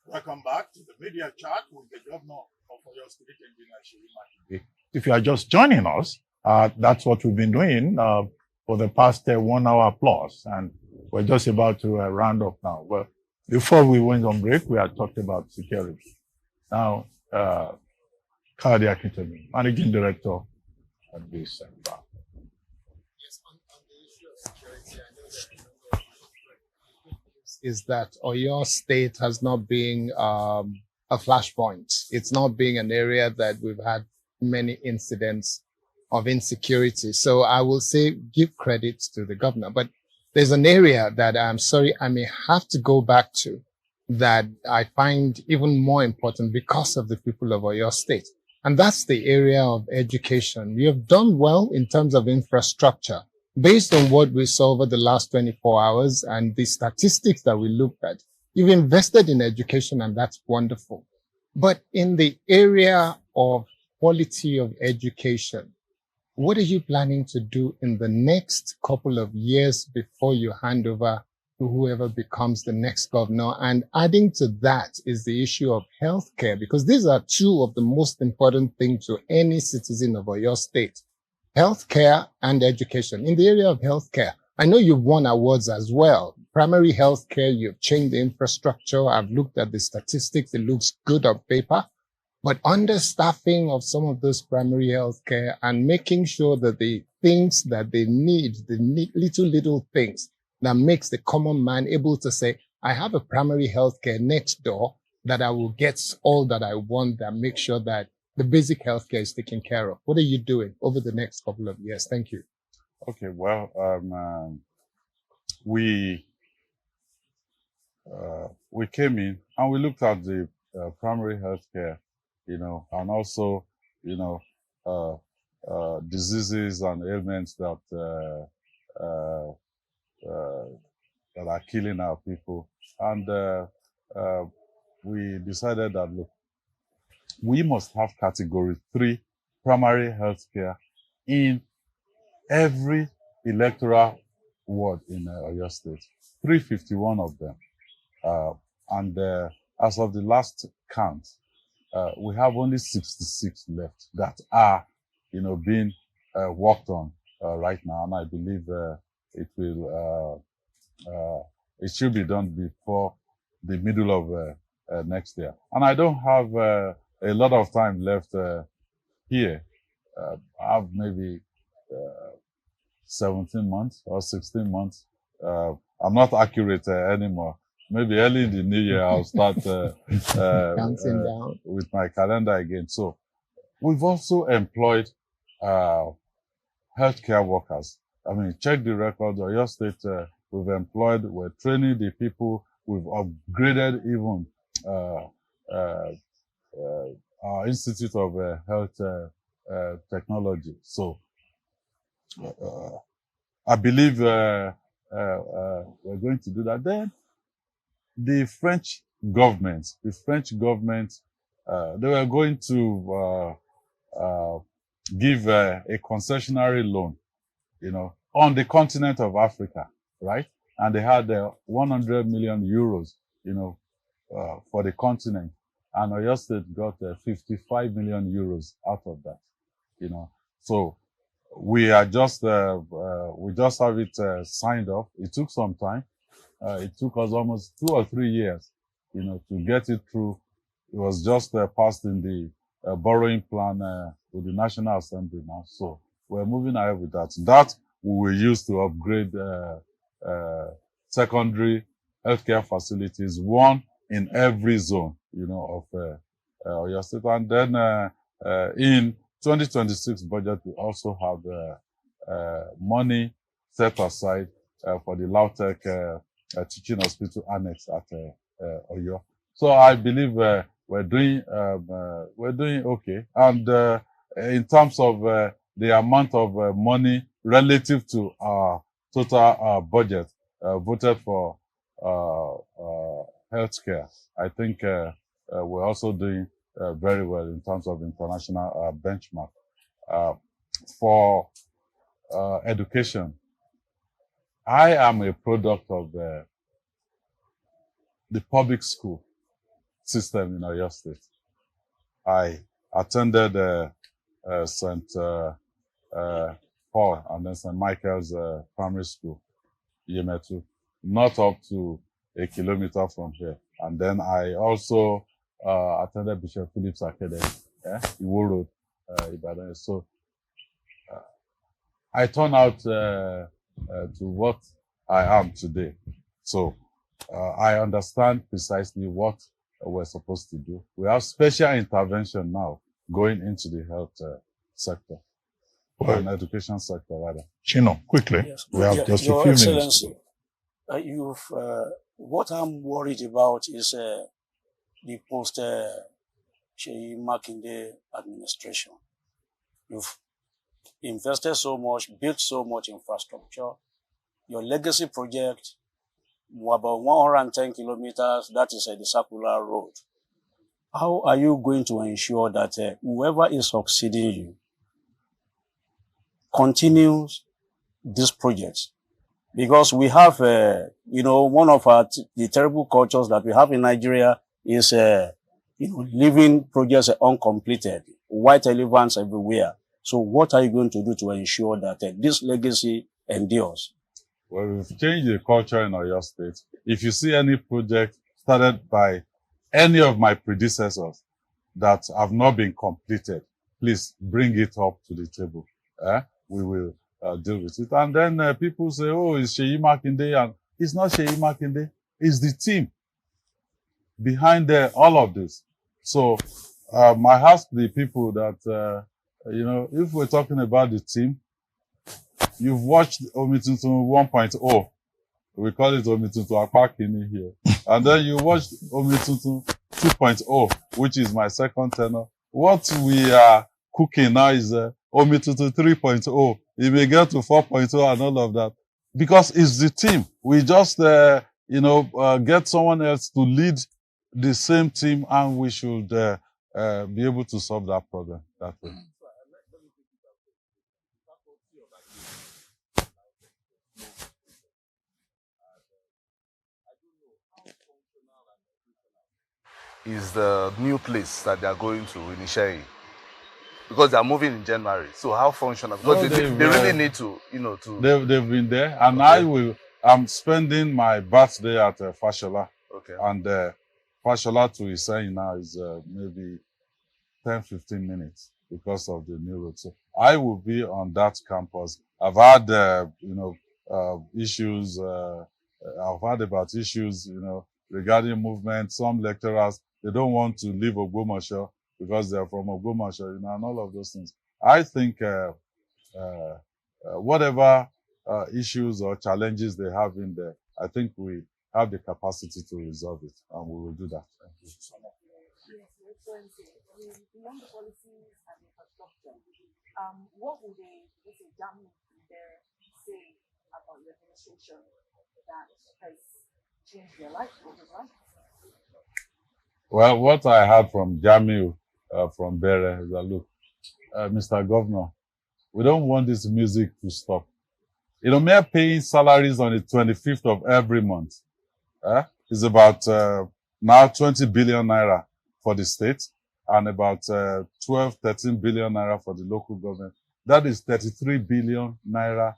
Welcome back to the media chat with the governor of Oyo State, Engineer Seyi Makinde. If you are just joining us, that's what we've been doing for the past 1 hour plus, and we're just about to round up now. Well, before we went on break, we had talked about security. Now, Kadi Akintomi, Managing Director at this center. Yes, on the issue of security, I know there are a number of is that Oyo State has not been a flashpoint. It's not being an area that we've had many incidents of insecurity. So I will say give credit to the governor. But there's an area that I'm sorry I may have to go back to that I find even more important because of the people of Oyo State. And that's the area of education. We have done well in terms of infrastructure. Based on what we saw over the last 24 hours and the statistics that we looked at, you've invested in education, and that's wonderful. But in the area of quality of education, what are you planning to do in the next couple of years before you hand over to whoever becomes the next governor? And adding to that is the issue of healthcare, because these are two of the most important things to any citizen of Oyo State. Healthcare and education. In the area of healthcare, I know you've won awards as well primary health care, you've changed the infrastructure. I've looked at the statistics. It looks good on paper. But understaffing of some of those primary health care and making sure that the things that they need, little things that makes the common man able to say, I have a primary health care next door that I will get all that I want, that make sure that the basic health care is taken care of. What are you doing over the next couple of years? Thank you. Okay, well, we came in and we looked at the primary health care, you know, and also, you know, diseases and ailments that that are killing our people. And we decided that, look, we must have category 3 primary health care in every electoral ward in Oyo State, 351 of them. And as of the last count, we have only 66 left that are, you know, being worked on right now. And I believe it should be done before the middle of next year. And I don't have a lot of time left here. I have maybe 17 months or 16 months. I'm not accurate anymore. Maybe early in the new year, I'll start Counting down with my calendar again. So we've also employed healthcare workers. I mean, check the records. Oyo State, we've employed, we're training the people. We've upgraded even our Institute of Health Technology. So I believe we're going to do that. Then the French government, they were going to give a concessionary loan, you know, on the continent of Africa, right? And they had 100 million euros, you know, for the continent. And Oyo State got 55 million euros out of that, you know. So we are just, we just have it signed off. It took some time. It took us almost 2 or 3 years, you know, to get it through. It was just passed in the borrowing plan with the National Assembly now. So we're moving ahead with that. That we will use to upgrade secondary healthcare facilities, one in every zone, you know, of Oyo State. And then in 2026 budget, we also have money set aside for the Lautech teaching hospital annex at Oyo. So I believe we're doing okay. And in terms of the amount of money relative to our total budget voted for healthcare, I think we're also doing very well in terms of international benchmark. For education, I am a product of the public school system in Oyo State. I attended St. Paul and then St. Michael's primary school, Yemetu, not up to a kilometer from here. And then I also attended Bishop Phillips Academy, Iwo Road, Ibadan. So I turned out to what I am today. So I understand precisely what we're supposed to do. We have special intervention now going into the health sector, and education sector rather. Chino, quickly. Yes. We have just Your a few Excellency, minutes. What I'm worried about is the post Seyi Makinde administration. You've invested so much, built so much infrastructure. Your legacy project, about 110 kilometers, that is the Circular Road. How are you going to ensure that whoever is succeeding you continues this project? Because we have, you know, one of the terrible cultures that we have in Nigeria is, you know, leaving projects uncompleted, white elephants everywhere. So what are you going to do to ensure that this legacy endures? Well, we've changed the culture in Oyo State. If you see any project started by any of my predecessors that have not been completed, please bring it up to the table. We will deal with it. And then people say, oh, it's Seyi Makinde. And it's not Seyi Makinde. It's the team behind all of this. So I ask the people that, if we're talking about the team, you've watched Omituntun 1.0. We call it Omituntun Apakini here. And then you watched Omituntun 2.0, which is my second tenor. What we are cooking now is Omituntun 3.0. It may get to 4.0 and all of that. Because it's the team. We just, get someone else to lead the same team, and we should be able to solve that problem that way. Is the new place that they are going to in Ishei, because they are moving in January. So how functional? Because they really need to, They've been there, and okay. I'm spending my birthday at Fashola. Okay. And Fashola to Ishei now is maybe 10-15 minutes because of the new road. So I will be on that campus. I've had, issues. I've heard about issues, regarding movement. Some lecturers, they don't want to leave Ogbomoso because they're from Ogbomoso, and all of those things. I think whatever issues or challenges they have in there, I think we have the capacity to resolve it, and we will do that. Thank you so much. Beyond the policies and infrastructure, what would a Jami there say about your administration that has changed their life or his life? Well, what I heard from Jamiu, from Bere, is that, look, Mr. Governor, we don't want this music to stop. Mere paying salaries on the 25th of every month is about now 20 billion naira for the state, and about 12-13 billion naira for the local government. That is 33 billion naira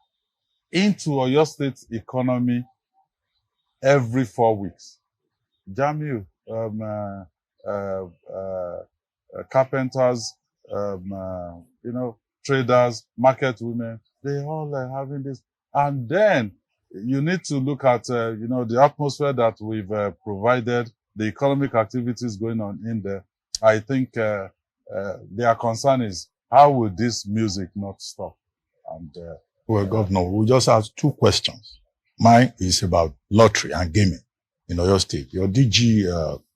into Oyo State economy every 4 weeks. Jamiu, carpenters, traders, market women, they all are having this. And then you need to look at, the atmosphere that we've provided, the economic activities going on in there. I think their concern is, how will this music not stop? And well, Governor, we just asked 2 questions. Mine is about lottery and gaming in Oyo State. Your DG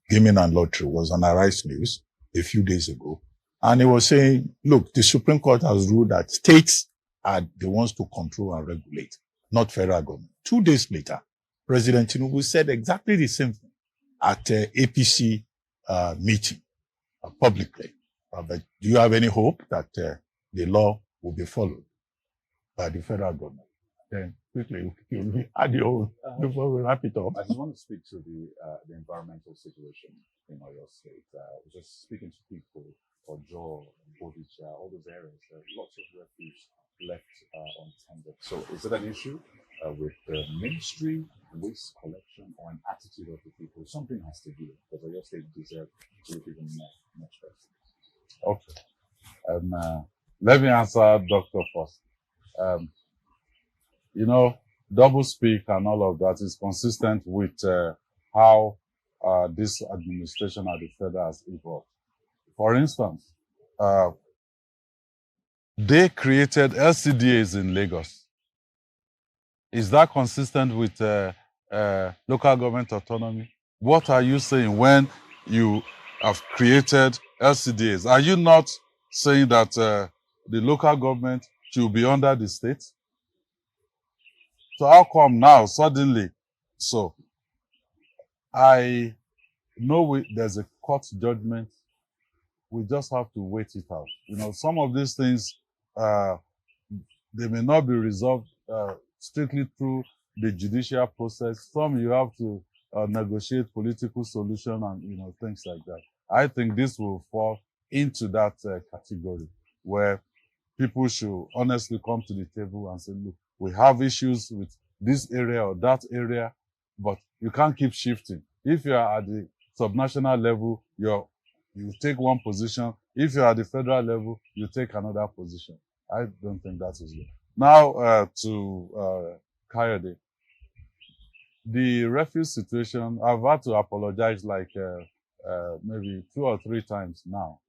gaming and lottery was on Arise News a few days ago, and he was saying, look, the Supreme Court has ruled that states are the ones to control and regulate, not federal government. 2 days later, President Tinubu said exactly the same thing at APC meeting publicly. But do you have any hope that the law will be followed by the federal government? Then quickly, you add your own before we wrap it up. I just want to speak to the environmental situation in Oyo State. Just speaking to people, Ojo, Bodija, all those areas, there are lots of refuse left untended. So is it an issue with the ministry, waste collection, or an attitude of the people? Something has to do, because Oyo State deserves to look even much better. Okay. Let me answer Dr. first. Double speak and all of that is consistent with how this administration at the federal has evolved. For instance, they created LCDAs in Lagos. Is that consistent with local government autonomy? What are you saying when you have created LCDAs? Are you not saying that the local government should be under the state? So how come now, suddenly? So I know there's a court judgment. We just have to wait it out. Some of these things, they may not be resolved strictly through the judicial process. Some you have to negotiate political solution and, things like that. I think this will fall into that category where people should honestly come to the table and say, look, we have issues with this area or that area, but you can't keep shifting. If you are at the subnational level, you take one position. If you are at the federal level, you take another position. I don't think that is good. Now to Kayode. The refuse situation, I've had to apologize like maybe 2 or 3 times now.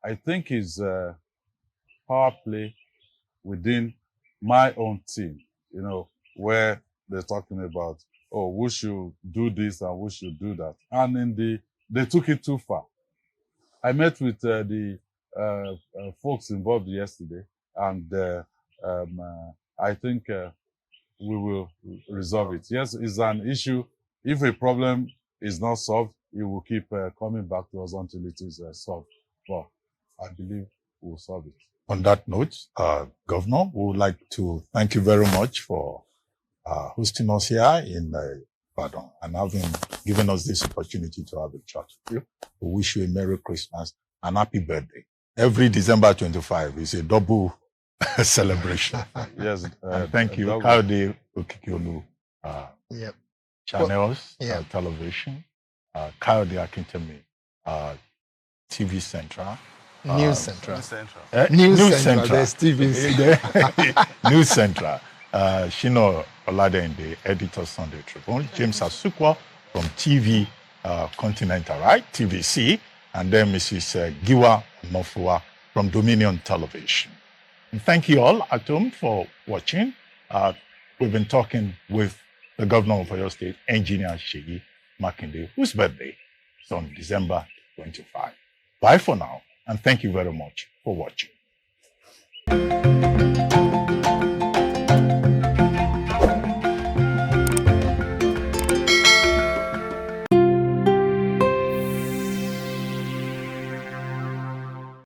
I think it's power play within my own team, you know, where they're talking about, oh, we should do this and we should do that. And they took it too far. I met with the folks involved yesterday, and I think we will resolve it. Yes, it's an issue. If a problem is not solved, it will keep coming back to us until it is solved. But I believe we'll solve it. On that note, Governor, we would like to thank you very much for hosting us here in Ibadan and having given us this opportunity to have a chat with you. We wish you a Merry Christmas and Happy birthday. Every December 25 is a double celebration. Yes. And thank you. Kayode Okikiolu, Yep. channels, Well, yeah. television, Kayode Akintemi, TV Central. News Central. News Central. There's TV. News Central. Shino Oladende, editor Sunday Tribune. James Asukwa from TV Continental, right? TVC. And then Mrs. Giwa Mofua from Dominion Television. And thank you all at home for watching. We've been talking with the governor of Oyo State, Engineer Seyi Makinde, whose birthday is on December 25. Bye for now, and thank you very much for watching.